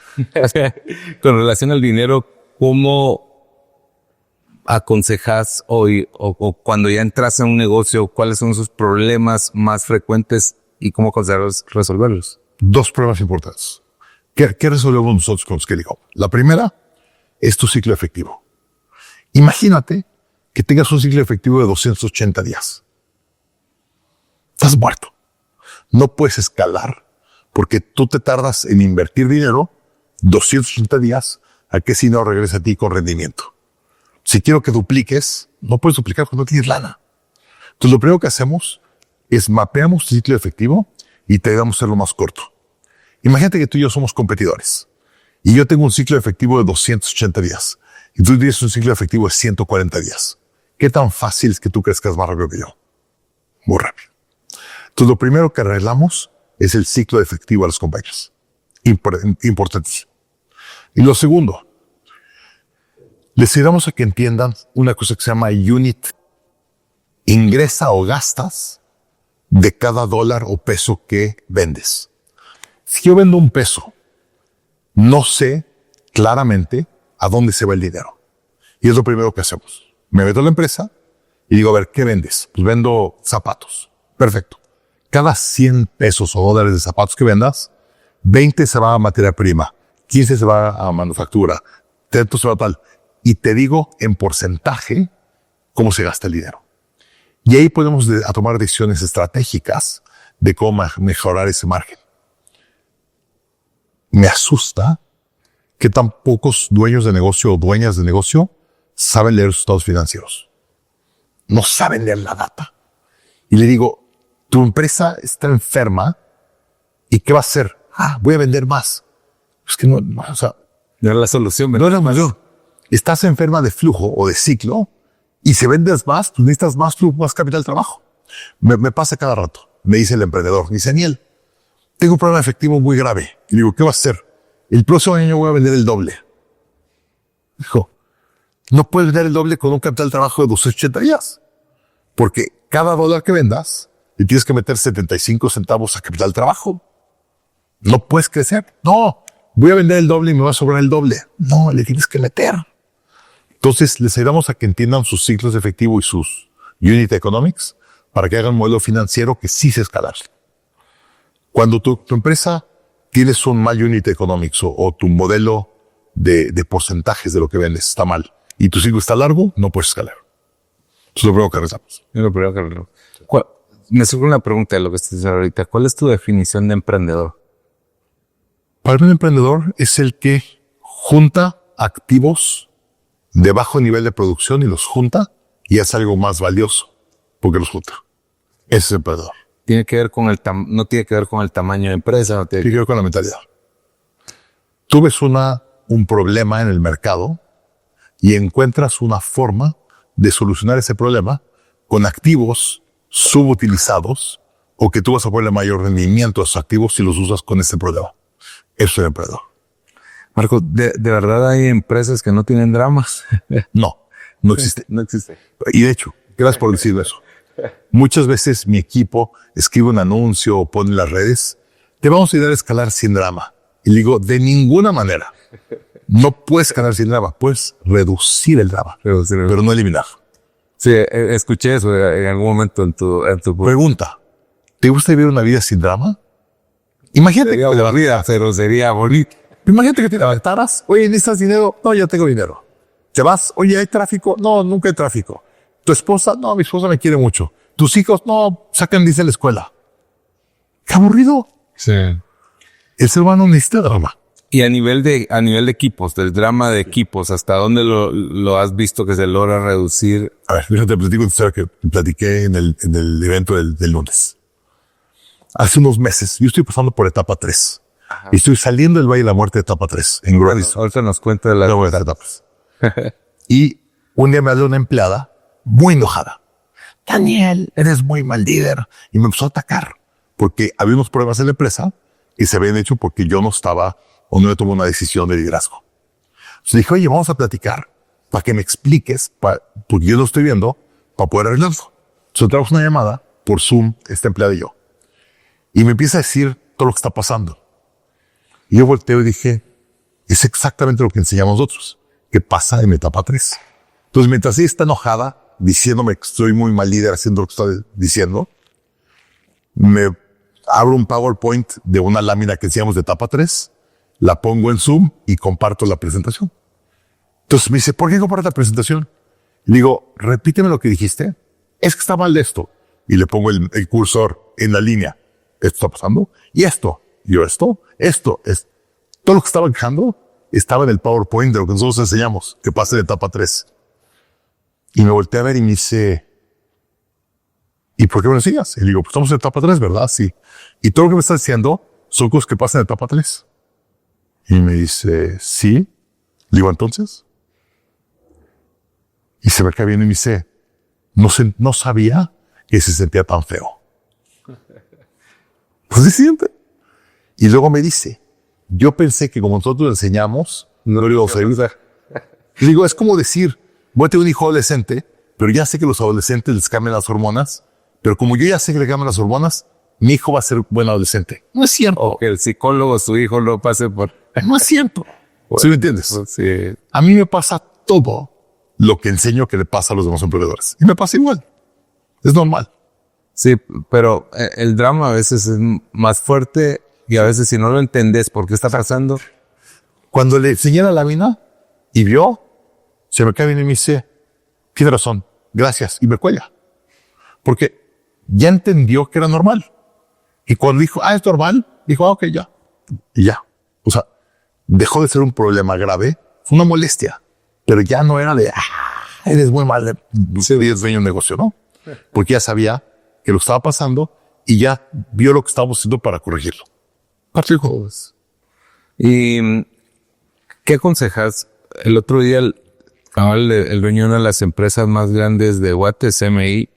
Con relación al dinero, ¿cómo aconsejas hoy o cuando ya entras en un negocio, cuáles son sus problemas más frecuentes y cómo aconsejas resolverlos? 2 problemas importantes. ¿Qué resolvemos nosotros con Scaling Up? La primera es tu ciclo efectivo. Imagínate que tengas un ciclo efectivo de 280 días. Estás muerto. No puedes escalar porque tú te tardas en invertir dinero 280 días a que si no regresa a ti con rendimiento. Si quiero que dupliques, no puedes duplicar cuando no tienes lana. Entonces, lo primero que hacemos es mapeamos tu ciclo de efectivo y te ayudamos a hacerlo más corto. Imagínate que tú y yo somos competidores y yo tengo un ciclo de efectivo de 280 días y tú tienes un ciclo de efectivo de 140 días. ¿Qué tan fácil es que tú crezcas más rápido que yo? Muy rápido. Entonces, lo primero que arreglamos es el ciclo de efectivo a los compañeros. Importantísimo. Y lo segundo, les ayudamos a que entiendan una cosa que se llama unit. Ingresa o gastas de cada dólar o peso que vendes. Si yo vendo un peso, no sé claramente a dónde se va el dinero. Y es lo primero que hacemos. Me meto a la empresa y digo, a ver, ¿qué vendes? Pues vendo zapatos. Perfecto. Cada 100 pesos o dólares de zapatos que vendas, 20 se va a materia prima, 15 se va a manufactura, 30 se va a tal. Y te digo en porcentaje cómo se gasta el dinero. Y ahí podemos tomar decisiones estratégicas de cómo mejorar ese margen. Me asusta que tan pocos dueños de negocio o dueñas de negocio saben leer sus estados financieros. No saben leer la data. Y le digo, tu empresa está enferma ¿y qué va a hacer? Voy a vender más. Es que no o sea, No era la solución. no era mayor. Estás enferma de flujo o de ciclo y si vendes más, pues necesitas más flujo, más capital de trabajo. Me pasa cada rato. Me dice el emprendedor, me dice, Daniel, tengo un problema efectivo muy grave. Y digo, ¿qué vas a hacer? El próximo año voy a vender el doble. Dijo, no puedes vender el doble con un capital de trabajo de 280 días. Porque cada dólar que vendas, le tienes que meter 75 centavos a capital de trabajo. No puedes crecer. No, voy a vender el doble y me va a sobrar el doble. No, le tienes que meter. Entonces, les ayudamos a que entiendan sus ciclos de efectivo y sus unit economics para que hagan un modelo financiero que sí se escalar. Cuando tu empresa tienes un mal unit economics o tu modelo de porcentajes de lo que vendes está mal y tu ciclo está largo, no puedes escalar. Eso es lo primero que rezamos. Me surge una pregunta de lo que estás diciendo ahorita. ¿Cuál es tu definición de emprendedor? Para mí, un emprendedor es el que junta activos de bajo nivel de producción y los junta y hace algo más valioso porque los junta. Ese es el emprendedor. Tiene que ver con no tiene que ver con el tamaño de empresa. No tiene Tiene que ver con la mentalidad. Tú ves un problema en el mercado y encuentras una forma de solucionar ese problema con activos subutilizados o que tú vas a ponerle mayor rendimiento a esos activos si los usas con ese problema. Eso es el emprendedor. Marco, ¿de verdad hay empresas que no tienen dramas? No existe. No existe. Y de hecho, gracias por decir eso. Muchas veces mi equipo escribe un anuncio o pone en las redes, te vamos a ayudar a escalar sin drama. Y le digo, de ninguna manera. No puedes escalar sin drama, puedes reducir el drama, pero no eliminar. Sí, escuché eso en algún momento en tu Pregunta, ¿te gusta vivir una vida sin drama? Imagínate sería aburrida, pero sería bonito. Imagínate que te levantaras, oye, ¿necesitas dinero? No, ya tengo dinero. Te vas, oye, ¿hay tráfico? No, nunca hay tráfico. ¿Tu esposa? No, mi esposa me quiere mucho. ¿Tus hijos? No, sacan 10 de la escuela. ¡Qué aburrido! Sí. El ser humano necesita drama. Y a nivel de equipos, del drama de equipos, ¿hasta dónde lo has visto que se logra reducir? A ver, déjate platico una historia que platiqué en el evento del lunes. Hace unos meses, yo estoy pasando por etapa 3. Ajá. Y estoy saliendo del Valle de la Muerte de etapa 3 en Gravison. Ahorita nos cuenta de las etapas. Y un día me habló una empleada muy enojada. Daniel, eres muy mal líder. Y me empezó a atacar porque había unos problemas en la empresa y se habían hecho porque yo no estaba o no tomé una decisión de liderazgo. Entonces dije, oye, vamos a platicar para que me expliques, porque yo lo estoy viendo, para poder arreglarlo. Entonces traemos una llamada por Zoom, esta empleada y yo. Y me empieza a decir todo lo que está pasando. Y yo volteo y dije, es exactamente lo que enseñamos nosotros, que pasa en etapa 3. Entonces, mientras ella está enojada, diciéndome que soy muy mal líder haciendo lo que está diciendo, me abro un PowerPoint de una lámina que enseñamos de etapa 3, la pongo en Zoom y comparto la presentación. Entonces me dice, ¿por qué comparto la presentación? Y digo, repíteme lo que dijiste. Es que está mal de esto. Y le pongo el cursor en la línea. Esto está pasando. Y esto. Yo esto es. Todo lo que estaba quejando estaba en el PowerPoint de lo que nosotros enseñamos, que pasa en etapa 3. Y me volteé a ver y me dice, ¿Y por qué me lo enseñas? Y le digo, pues estamos en etapa 3, ¿verdad? Sí. Y todo lo que me estás diciendo son cosas que pasan en etapa 3. Y me dice, sí. Le digo, entonces. Y se me cae bien y me dice, no sabía que se sentía tan feo. Pues se siente. Y luego me dice, yo pensé que como nosotros le enseñamos, no lo íbamos a ayudar. Y digo, es como decir, voy a tener un hijo adolescente, pero ya sé que los adolescentes les cambian las hormonas, pero como yo ya sé que le cambian las hormonas, mi hijo va a ser buen adolescente. No es cierto. O que el psicólogo, su hijo, lo pase por... No es cierto. Bueno, ¿Sí me entiendes? Pues, sí. A mí me pasa todo lo que enseño que le pasa a los demás emprendedores. Y me pasa igual. Es normal. Sí, pero el drama a veces es más fuerte y a veces si no lo entendés por qué está pasando. Cuando le enseñé la lámina y vio, se me cae bien y me dice, tiene razón, gracias. Y me cuelga. Porque ya entendió que era normal. Y cuando dijo, es normal, dijo, ok, ya. Y ya. O sea, dejó de ser un problema grave. Fue una molestia. Pero ya no era de, eres muy mal. Eres dueño de un negocio, ¿no? Porque ya sabía que lo estaba pasando y ya vio lo que estábamos haciendo para corregirlo. ¿Y qué aconsejas? El otro día el dueño de una de las empresas más grandes de Guate, CMI,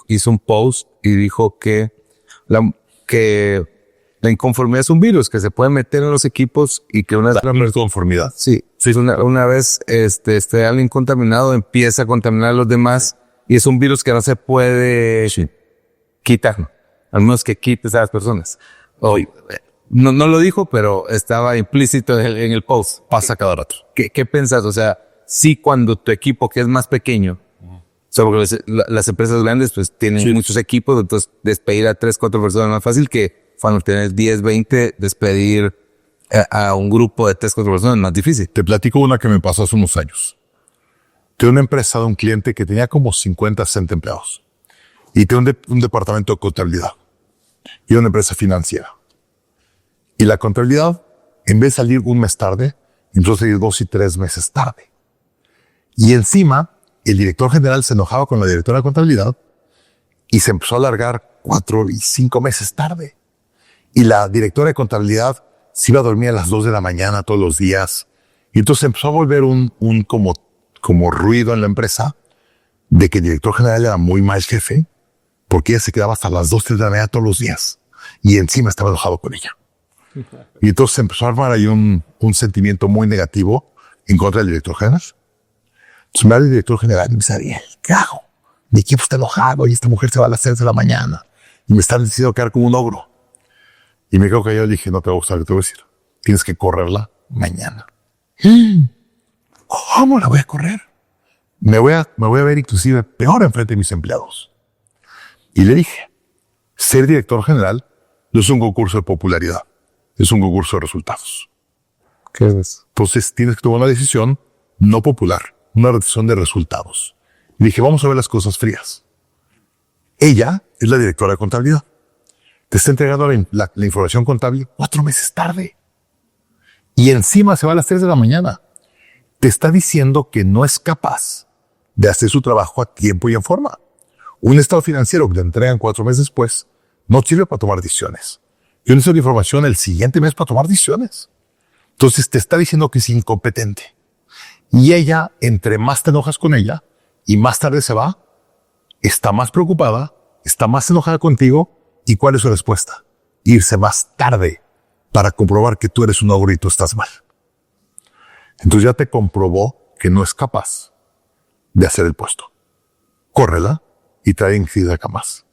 hizo un post y dijo que la inconformidad es un virus que se puede meter en los equipos y que una conformidad. Sí. Una vez alguien contaminado empieza a contaminar a los demás y es un virus que no se puede quitar, al menos que quites a las personas. No lo dijo, pero estaba implícito en el post. Pasa cada rato. ¿Qué pensás? O sea, sí, cuando tu equipo, que es más pequeño, o sea, porque las empresas grandes pues tienen muchos equipos, entonces despedir a 3, 4 personas es más fácil que cuando tienes 10, 20, despedir a un grupo de 3, 4 personas es más difícil. Te platico una que me pasó hace unos años. Tuve una empresa de un cliente que tenía como 50, 60 empleados. Y tenía un departamento de contabilidad. Y una empresa financiera. Y la contabilidad, en vez de salir un mes tarde, empezó a salir 2 y 3 meses tarde. Y encima, el director general se enojaba con la directora de contabilidad y se empezó a alargar 4 y 5 meses tarde. Y la directora de contabilidad se iba a dormir a las 2 de la mañana todos los días. Y entonces empezó a volver un como ruido en la empresa de que el director general era muy mal jefe porque ella se quedaba hasta las 2, 3 de la mañana todos los días. Y encima estaba enojado con ella. Y entonces empezó a armar ahí un sentimiento muy negativo en contra del director general. Entonces me habla el director general y me dice, Ariel, ¿qué hago? Mi equipo está enojado y esta mujer se va a las 6 de la mañana y me están decidiendo quedar como un ogro. Y me quedo callado y le dije, no te va a gustar lo que te voy a decir. Tienes que correrla mañana. ¿Cómo la voy a correr? Me voy a ver inclusive peor enfrente de mis empleados. Y le dije, ser director general no es un concurso de popularidad, es un concurso de resultados. ¿Qué es? Entonces tienes que tomar una decisión no popular, una decisión de resultados. Y dije, vamos a ver las cosas frías. Ella es la directora de contabilidad. Te está entregando la información contable 4 meses tarde. Y encima se va a las 3 de la mañana. Te está diciendo que no es capaz de hacer su trabajo a tiempo y en forma. Un estado financiero que te entregan 4 meses después no sirve para tomar decisiones. Yo necesito la información el siguiente mes para tomar decisiones. Entonces te está diciendo que es incompetente. Y ella, entre más te enojas con ella y más tarde se va, está más preocupada, está más enojada contigo. ¿Y cuál es su respuesta? Irse más tarde para comprobar que tú eres un ogro y tú estás mal. Entonces ya te comprobó que no es capaz de hacer el puesto. Córrela y trae en acá más.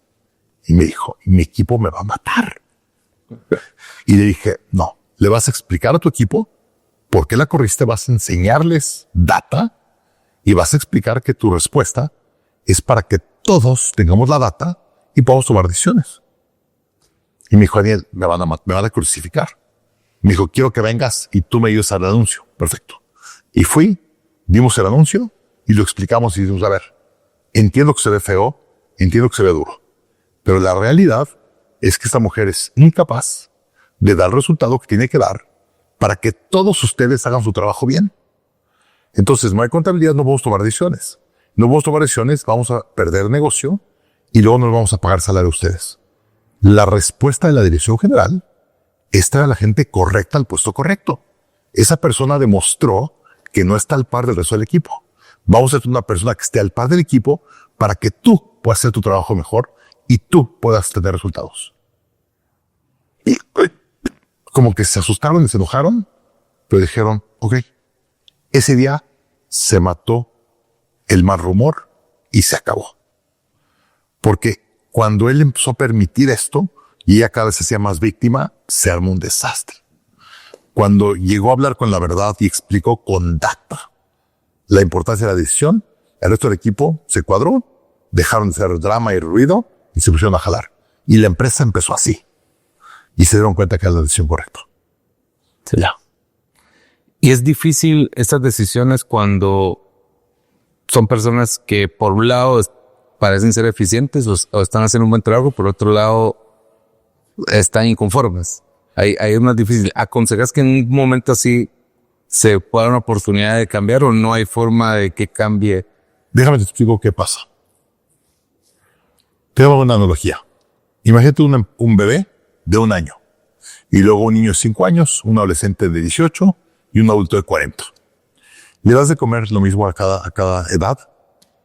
Y me dijo, mi equipo me va a matar. Y le dije, no, le vas a explicar a tu equipo por qué la corriste, vas a enseñarles data y vas a explicar que tu respuesta es para que todos tengamos la data y podamos tomar decisiones. Y me dijo, Daniel, me van a crucificar. Me dijo, quiero que vengas y tú me ayudes al anuncio. Perfecto. Y fui, vimos el anuncio y lo explicamos y dijimos, a ver, entiendo que se ve feo, entiendo que se ve duro, pero la realidad es que esta mujer es incapaz de dar el resultado que tiene que dar para que todos ustedes hagan su trabajo bien. Entonces, no hay contabilidad, no podemos tomar decisiones. No podemos tomar decisiones, vamos a perder negocio y luego nos vamos a pagar salario a ustedes. La respuesta de la dirección general es traer a la gente correcta al puesto correcto. Esa persona demostró que no está al par del resto del equipo. Vamos a ser una persona que esté al par del equipo para que tú puedas hacer tu trabajo mejor y tú puedas tener resultados. Y como que se asustaron y se enojaron, pero dijeron, ok, ese día se mató el mal rumor y se acabó. Porque cuando él empezó a permitir esto y ella cada vez se hacía más víctima, se armó un desastre. Cuando llegó a hablar con la verdad y explicó con data la importancia de la decisión, el resto del equipo se cuadró, dejaron de hacer drama y ruido y se pusieron a jalar. Y la empresa empezó así. Y se dieron cuenta que era la decisión correcta. Sí. Ya. Y es difícil estas decisiones cuando son personas que por un lado parecen ser eficientes o están haciendo un buen trabajo, por otro lado están inconformes. Ahí es más difícil. ¿Aconsejas que en un momento así se pueda dar una oportunidad de cambiar o no hay forma de que cambie? Déjame te explico qué pasa. Te hago una analogía. Imagínate un bebé de 1 año y luego un niño de 5 años, un adolescente de 18 y un adulto de 40. ¿Le das de comer lo mismo a cada edad?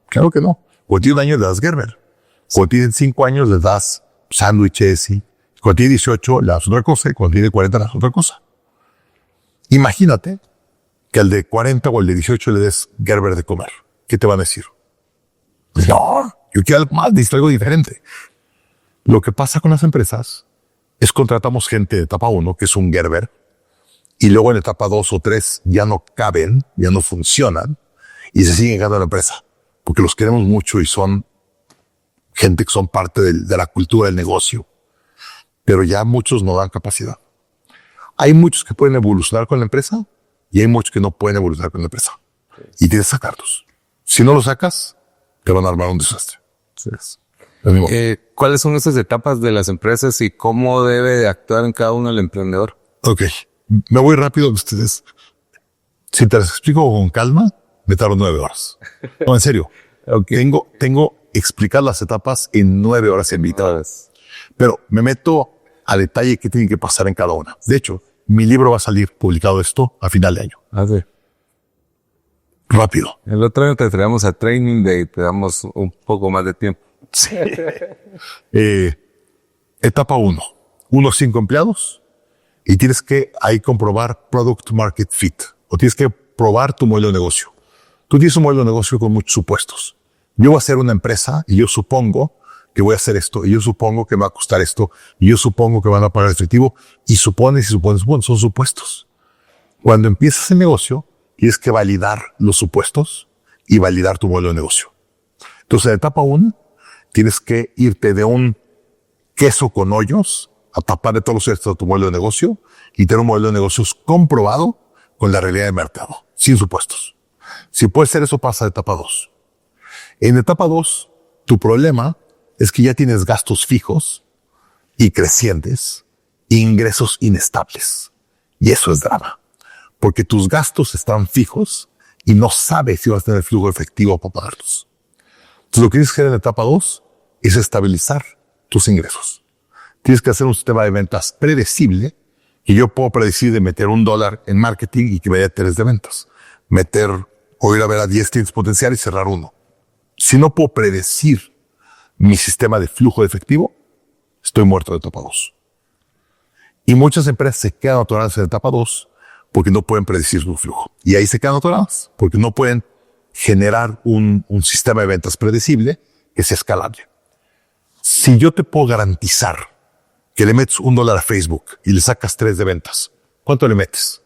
Claro que no. Cuando tiene 1 año le das Gerber. Cuando tiene 5 años le das sándwiches y cuando tiene 18 le das otra cosa y cuando tiene 40 le das otra cosa. Imagínate que al de 40 o al de 18 le des Gerber de comer. ¿Qué te van a decir? No, yo quiero algo más, necesito algo diferente. Lo que pasa con las empresas es contratamos gente de etapa 1, que es un Gerber, y luego en etapa 2 o 3 ya no caben, ya no funcionan, y se siguen quedando en la empresa, porque los queremos mucho y son gente que son parte de la cultura del negocio. Pero ya muchos no dan capacidad. Hay muchos que pueden evolucionar con la empresa y hay muchos que no pueden evolucionar con la empresa. Y tienes que sacarlos. Si no los sacas, te van a armar un desastre. Sí. ¿Cuáles son esas etapas de las empresas y cómo debe de actuar en cada uno el emprendedor? Ok, me voy rápido de ustedes. Si te las explico con calma, me tardo 9 horas. No, en serio. Okay. Tengo explicar las etapas en 9 horas en vida. Pero me meto a detalle qué tiene que pasar en cada una. De hecho, mi libro va a salir publicado esto a final de año. Ah, sí. Rápido. El otro año te traemos a Training Day, te damos un poco más de tiempo. Sí. Etapa 1. 5 empleados y tienes que ahí comprobar Product Market Fit o tienes que probar tu modelo de negocio. Tú tienes un modelo de negocio con muchos supuestos. Yo voy a hacer una empresa y yo supongo que voy a hacer esto y yo supongo que me va a costar esto y yo supongo que van a pagar efectivo y supones, son supuestos. Cuando empiezas el negocio, tienes que validar los supuestos y validar tu modelo de negocio. Entonces, en etapa 1, tienes que irte de un queso con hoyos a tapar de todos los restos de tu modelo de negocio y tener un modelo de negocios comprobado con la realidad del mercado, sin supuestos. Si puedes hacer eso, pasa a etapa 2. En etapa 2, tu problema es que ya tienes gastos fijos y crecientes e ingresos inestables. Y eso es drama. Porque tus gastos están fijos y no sabes si vas a tener flujo efectivo para pagarlos. Entonces, lo que tienes que hacer en etapa 2 es estabilizar tus ingresos. Tienes que hacer un sistema de ventas predecible que yo puedo predecir de meter $1 en marketing y que me dé 3 de ventas. O ir a ver a 10 clientes potenciales y cerrar 1. Si no puedo predecir mi sistema de flujo de efectivo, estoy muerto de etapa 2. Y muchas empresas se quedan atoradas en etapa 2 porque no pueden predecir su flujo. Y ahí se quedan atoradas porque no pueden generar un sistema de ventas predecible que sea escalable. Si yo te puedo garantizar que le metes $1 a Facebook y le sacas 3 de ventas, ¿cuánto le metes?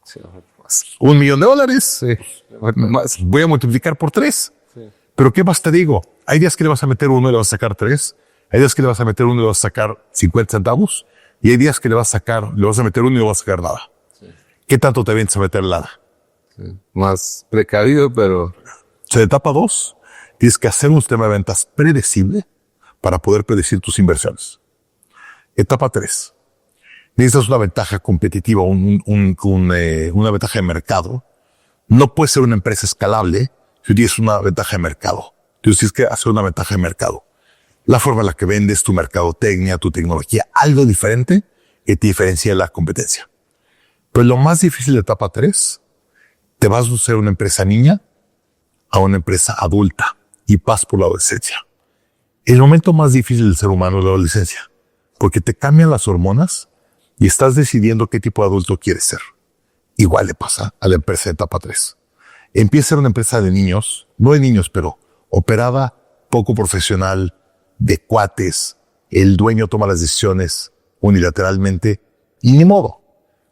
Sí, $1 millón. Sí. Voy a multiplicar por 3. Sí. Pero ¿qué más te digo? Hay días que le vas a meter 1 y le vas a sacar 3. Hay días que le vas a meter 1 y le vas a sacar 50 centavos. Y hay días que le vas a meter 1 y no vas a sacar nada. Sí. ¿Qué tanto te vienes a meter nada? Sí. Más precavido, pero... O sea, de etapa 2, tienes que hacer un sistema de ventas predecible para poder predecir tus inversiones. Etapa 3. Necesitas una ventaja competitiva, una ventaja de mercado. No puedes ser una empresa escalable si tienes una ventaja de mercado. Entonces tienes que hacer una ventaja de mercado. la forma en la que vendes, tu mercadotecnia, tu tecnología, algo diferente que te diferencia de la competencia. Pero lo más difícil de etapa 3, te vas a ser una empresa niña a una empresa adulta y vas por la adolescencia. El momento más difícil del ser humano es la adolescencia, porque te cambian las hormonas y estás decidiendo qué tipo de adulto quieres ser. Igual le pasa a la empresa de etapa 3. Empieza a ser una empresa de niños, no de niños, pero operada poco profesional, de cuates. El dueño toma las decisiones unilateralmente y ni modo.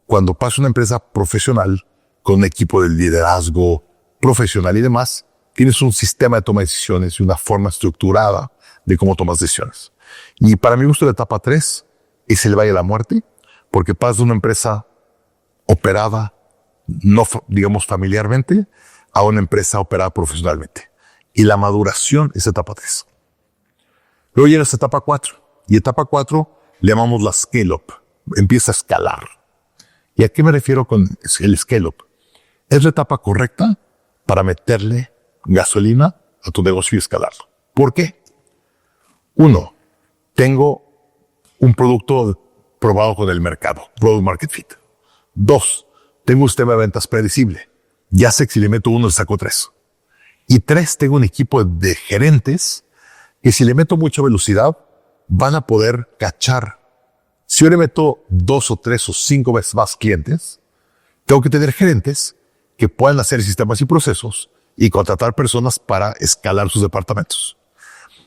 Cuando pasa una empresa profesional con un equipo de liderazgo profesional y demás, tienes un sistema de toma de decisiones y una forma estructurada de cómo tomas decisiones. Y para mi gusto la etapa 3 es el valle de la muerte, porque pasas de una empresa operada, no digamos familiarmente, a una empresa operada profesionalmente. Y la maduración es etapa 3. Luego llegas a etapa 4. Y etapa 4 le llamamos la scale-up. Empieza a escalar. ¿Y a qué me refiero con el scale-up? Es la etapa correcta para meterle gasolina a tu negocio y escalarlo. ¿Por qué? 1. Tengo un producto probado con el mercado, product market fit. 2. Tengo un sistema de ventas predecible. Ya sé que si le meto 1, le saco 3. Y 3, tengo un equipo de gerentes que si le meto mucha velocidad, van a poder cachar. Si yo le meto 2 o 3 o 5 veces más clientes, tengo que tener gerentes que puedan hacer sistemas y procesos y contratar personas para escalar sus departamentos.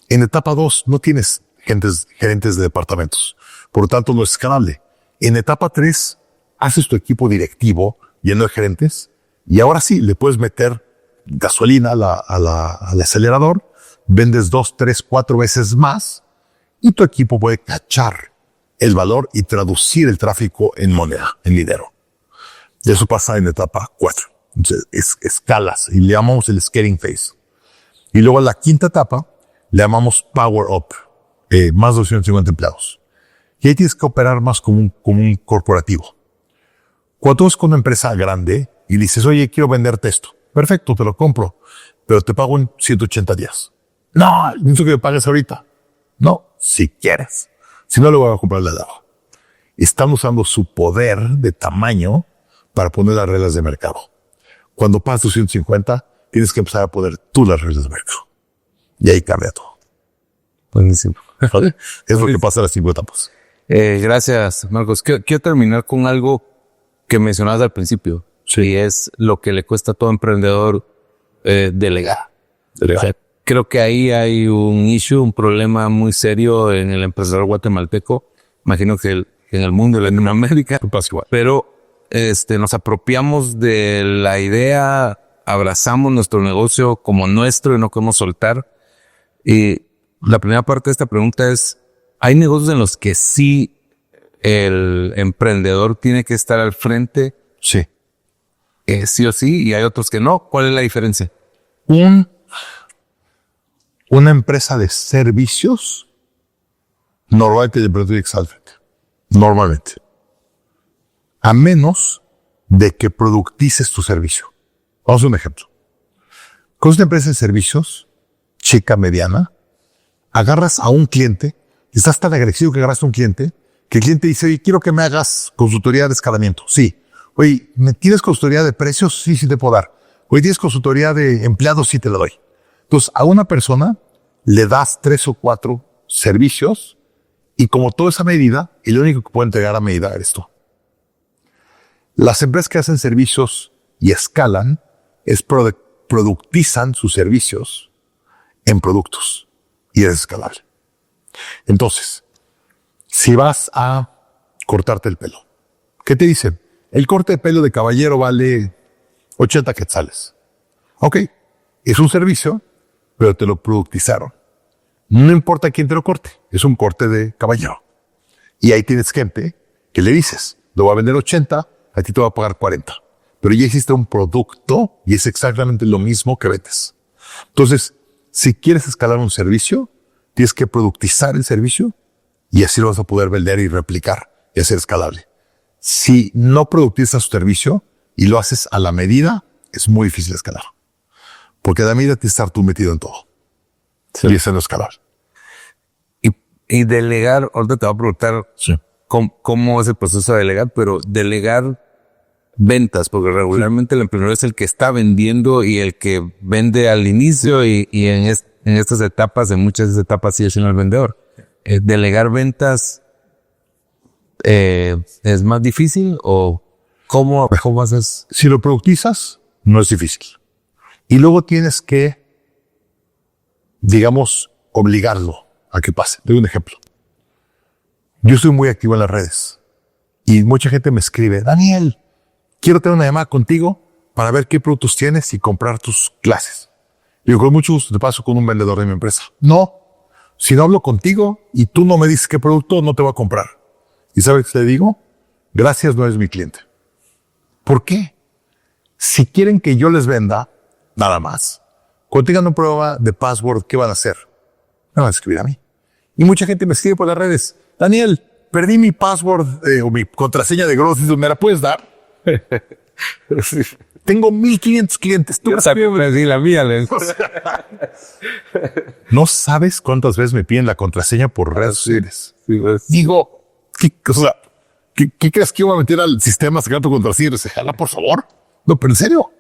En etapa 2 no tienes gerentes de departamentos, por lo tanto no es escalable. En etapa 3 haces tu equipo directivo lleno de gerentes y ahora sí le puedes meter gasolina al acelerador, vendes 2, 3, 4 veces más y tu equipo puede cachar el valor y traducir el tráfico en moneda, en dinero. Y eso pasa en etapa 4. Entonces, escalas y le llamamos el scaling phase. Y luego a la quinta etapa le llamamos power up, más de 250 empleados. Y ahí tienes que operar más como un corporativo. Cuando es con una empresa grande y dices, oye, quiero venderte esto. Perfecto, te lo compro, pero te pago en 180 días. No, necesito que me pagues ahorita. No, si quieres. Si no, le voy a comprar la lava. Están usando su poder de tamaño para poner las reglas de mercado. Cuando pasas 250, tienes que empezar a poner tú las reglas de mercado. Y ahí cambia todo. Buenísimo. Es lo que pasa en las 5 etapas. Gracias, Marcos. Quiero terminar con algo que mencionabas al principio. Sí. Y es lo que le cuesta a todo emprendedor delegar. O sea, creo que ahí hay un issue, un problema muy serio en el emprendedor guatemalteco. Imagino que en el mundo de Latinoamérica. Pero nos apropiamos de la idea, abrazamos nuestro negocio como nuestro y no queremos soltar. Y la primera parte de esta pregunta es, ¿hay negocios en los que sí el emprendedor tiene que estar al frente? Sí. Sí o sí, y hay otros que no. ¿Cuál es la diferencia? Una empresa de servicios, normalmente el emprendedor tiene que estar al frente. Normalmente. A menos de que productices tu servicio. Vamos a un ejemplo. Con una empresa de servicios, chica, mediana, agarras a un cliente, estás tan agresivo que agarras a un cliente, que el cliente dice, oye, quiero que me hagas consultoría de escalamiento. Sí. Oye, ¿me tienes consultoría de precios? Sí, sí te puedo dar. Oye, ¿tienes consultoría de empleados? Sí te la doy. Entonces, a una persona le das 3 o 4 servicios y como toda esa medida, el único que puede entregar a medida eres tú. Las empresas que hacen servicios y escalan productizan sus servicios en productos y es escalable. Entonces, si vas a cortarte el pelo, ¿qué te dicen? El corte de pelo de caballero vale 80 quetzales. Ok, es un servicio, pero te lo productizaron. No importa quién te lo corte, es un corte de caballero. Y ahí tienes gente que le dices, lo voy a vender 80, a ti te va a pagar 40. Pero ya hiciste un producto y es exactamente lo mismo que vendes. Entonces, si quieres escalar un servicio, tienes que productizar el servicio y así lo vas a poder vender y replicar y hacer escalable. Si no productizas tu servicio y lo haces a la medida, es muy difícil escalar. Porque a la medida tienes que estar tú metido en todo. Sí. Y eso no es escalar. Y delegar, ahorita te voy a preguntar cómo es el proceso de delegar, pero delegar ventas, porque regularmente el emprendedor es el que está vendiendo y el que vende al inicio y en estas etapas, en muchas etapas sigue siendo el vendedor. Delegar ventas es más difícil o cómo haces. Si lo productizas, no es difícil. Y luego tienes que, digamos, obligarlo a que pase. Te doy un ejemplo. Yo estoy muy activo en las redes y mucha gente me escribe, Daniel, quiero tener una llamada contigo para ver qué productos tienes y comprar tus clases. Y digo, con mucho gusto te paso con un vendedor de mi empresa. No, si no hablo contigo y tú no me dices qué producto, no te voy a comprar. ¿Y sabes qué te digo? Gracias, no eres mi cliente. ¿Por qué? Si quieren que yo les venda, nada más. Cuando tengan una prueba de password, ¿qué van a hacer? Me van a escribir a mí. Y mucha gente me escribe por las redes. Daniel, perdí mi password o mi contraseña de Groceries, ¿me la puedes dar? Tengo 1,500 clientes. ¿Tú perdí la mía. No sabes cuántas veces me piden la contraseña por redes sociales. Sí, pues. Digo, ¿qué crees que iba a meter al sistema sacar tu contraseña? Jala, por favor. No, pero en serio.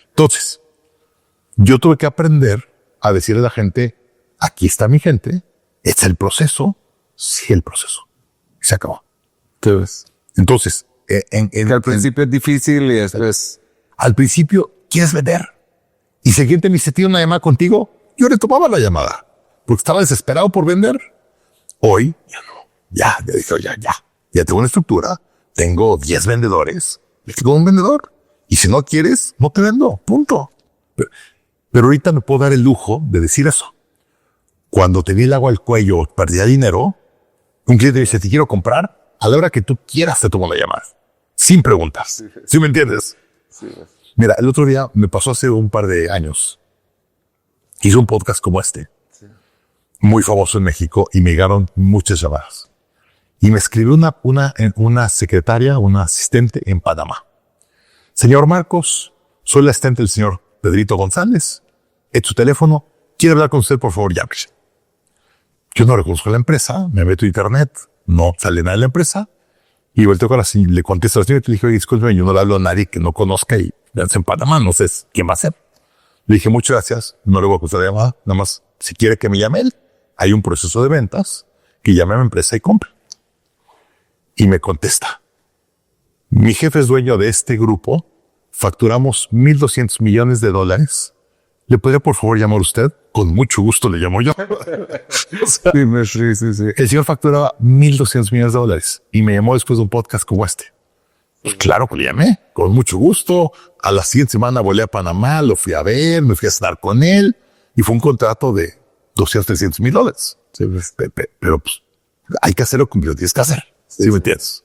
Entonces, yo tuve que aprender a decirle a la gente, aquí está mi gente, es el proceso, sí el proceso. Se acabó. Entonces, que al principio es difícil y después... Al principio quieres vender. Y si el cliente me dice, ¿tiene una llamada contigo? Yo le tomaba la llamada, porque estaba desesperado por vender. Hoy, ya no. Ya dije, ya tengo una estructura, tengo 10 vendedores, le tengo un vendedor. Y si no quieres, no te vendo, punto. Pero ahorita me puedo dar el lujo de decir eso. Cuando tenía el agua al cuello, perdía dinero, un cliente me dice, te quiero comprar, a la hora que tú quieras te tomo la llamada. Sin preguntas. ¿Sí me entiendes? Sí. Mira, el otro día me pasó hace un par de años. Hice un podcast como este, muy famoso en México, y me llegaron muchas llamadas. Y me escribió una secretaria, una asistente en Panamá. Señor Marcos, soy la asistente del señor Pedrito González. Es su teléfono. ¿Quiere hablar con usted? Por favor, llámese. Yo no reconozco la empresa, me meto a internet, no sale nada de la empresa. Y vuelto con le contesto a la señora y le dije, oye, discúlpeme, yo no le hablo a nadie que no conozca y en Panamá, no sé quién va a ser. Le dije, muchas gracias, no le voy a contestar la llamada, nada más, si quiere que me llame él, hay un proceso de ventas, que llame a mi empresa y compre. Y me contesta, mi jefe es dueño de este grupo, facturamos $1,200 millones. ¿Le podría por favor llamar usted? Con mucho gusto le llamo yo. O sea, sí. El señor facturaba $1,200 millones y me llamó después de un podcast como este. Pues claro que le llamé, con mucho gusto. A la siguiente semana volé a Panamá, lo fui a ver, me fui a cenar con él y fue un contrato de $200-300 mil. Sí, pero pues, hay que hacerlo como lo tienes que hacer. ¿Sí me entiendes?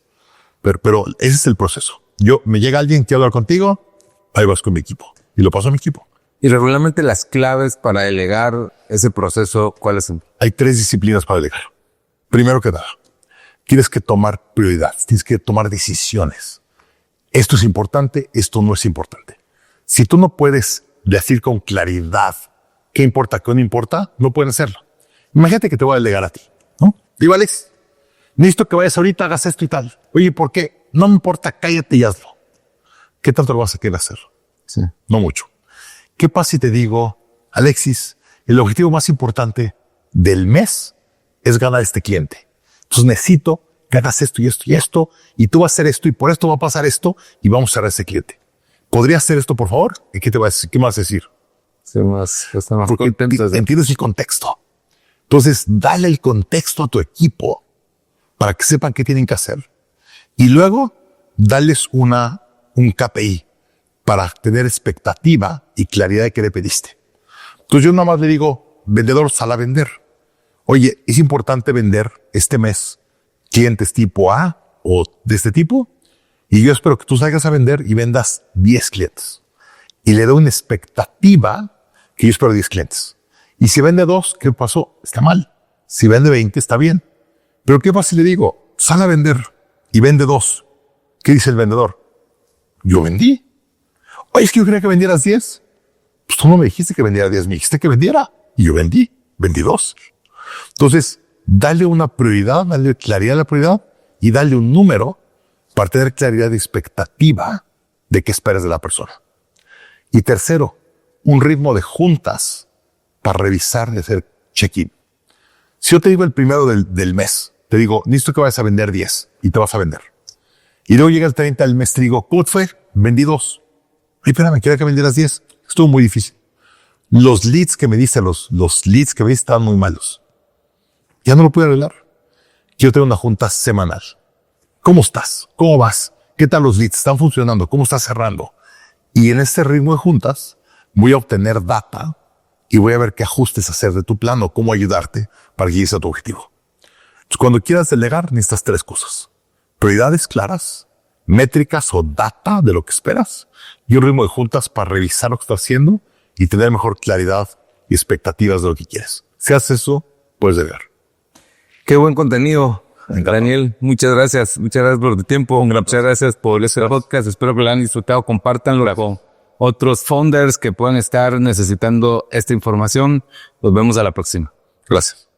Pero ese es el proceso. Me llega alguien que hablar contigo, ahí vas con mi equipo y lo paso a mi equipo. Y regularmente las claves para delegar ese proceso, ¿cuáles son? Hay 3 disciplinas para delegar. Primero que nada, tienes que tomar prioridad, tienes que tomar decisiones. Esto es importante, esto no es importante. Si tú no puedes decir con claridad qué importa, qué no importa, no pueden hacerlo. Imagínate que te voy a delegar a ti, ¿no? Digo, Alex, necesito que vayas ahorita, hagas esto y tal. Oye, ¿por qué? No me importa, cállate y hazlo. ¿Qué tanto lo vas a querer hacer? Sí. No mucho. ¿Qué pasa si te digo, Alexis, el objetivo más importante del mes es ganar a este cliente? Entonces necesito que hagas esto y esto y esto, y tú vas a hacer esto y por esto va a pasar esto y vamos a cerrar a ese cliente. ¿Podrías hacer esto, por favor? ¿Y qué te vas a decir? ¿Qué me vas a decir? Sí, está más porque entiendes el contexto. Entonces, dale el contexto a tu equipo para que sepan qué tienen que hacer. Y luego, dales un KPI para tener expectativa y claridad de qué le pediste. Entonces, yo nada más le digo, vendedor, sal a vender. Oye, es importante vender este mes clientes tipo A o de este tipo. Y yo espero que tú salgas a vender y vendas 10 clientes. Y le doy una expectativa que yo espero 10 clientes. Y si vende 2, ¿qué pasó? Está mal. Si vende 20, está bien. Pero ¿qué pasa si le digo, sal a vender y vende 2? ¿Qué dice el vendedor? Yo vendí. Oye, es que yo quería que vendieras 10. Pues tú no me dijiste que vendiera 10, me dijiste que vendiera. Y yo vendí 2. Entonces, dale una prioridad, dale claridad a la prioridad y dale un número para tener claridad de expectativa de qué esperas de la persona. Y tercero, un ritmo de juntas para revisar y hacer check-in. Si yo te digo el primero del mes, te digo, necesito que vayas a vender 10 y te vas a vender. Y luego llega el 30 del mes, te digo, ¿cómo te fue? Vendí 2. Ay, espérame, quería que vendieras 10. Estuvo muy difícil. Los leads que me diste, los leads que me diste estaban muy malos. Ya no lo pude arreglar. Quiero tener una junta semanal. ¿Cómo estás? ¿Cómo vas? ¿Qué tal los leads? ¿Están funcionando? ¿Cómo estás cerrando? Y en este ritmo de juntas voy a obtener data y voy a ver qué ajustes hacer de tu plan o cómo ayudarte para que llegues a tu objetivo. Entonces, cuando quieras delegar, necesitas 3 cosas. Prioridades claras, métricas o data de lo que esperas y un ritmo de juntas para revisar lo que estás haciendo y tener mejor claridad y expectativas de lo que quieres. Si haces eso, puedes delegar. Qué buen contenido, Daniel. Muchas gracias. Muchas gracias por tu tiempo. Muchas gracias por este podcast. Espero que lo hayan disfrutado. Compártanlo con otros founders que puedan estar necesitando esta información. Nos vemos a la próxima. Gracias.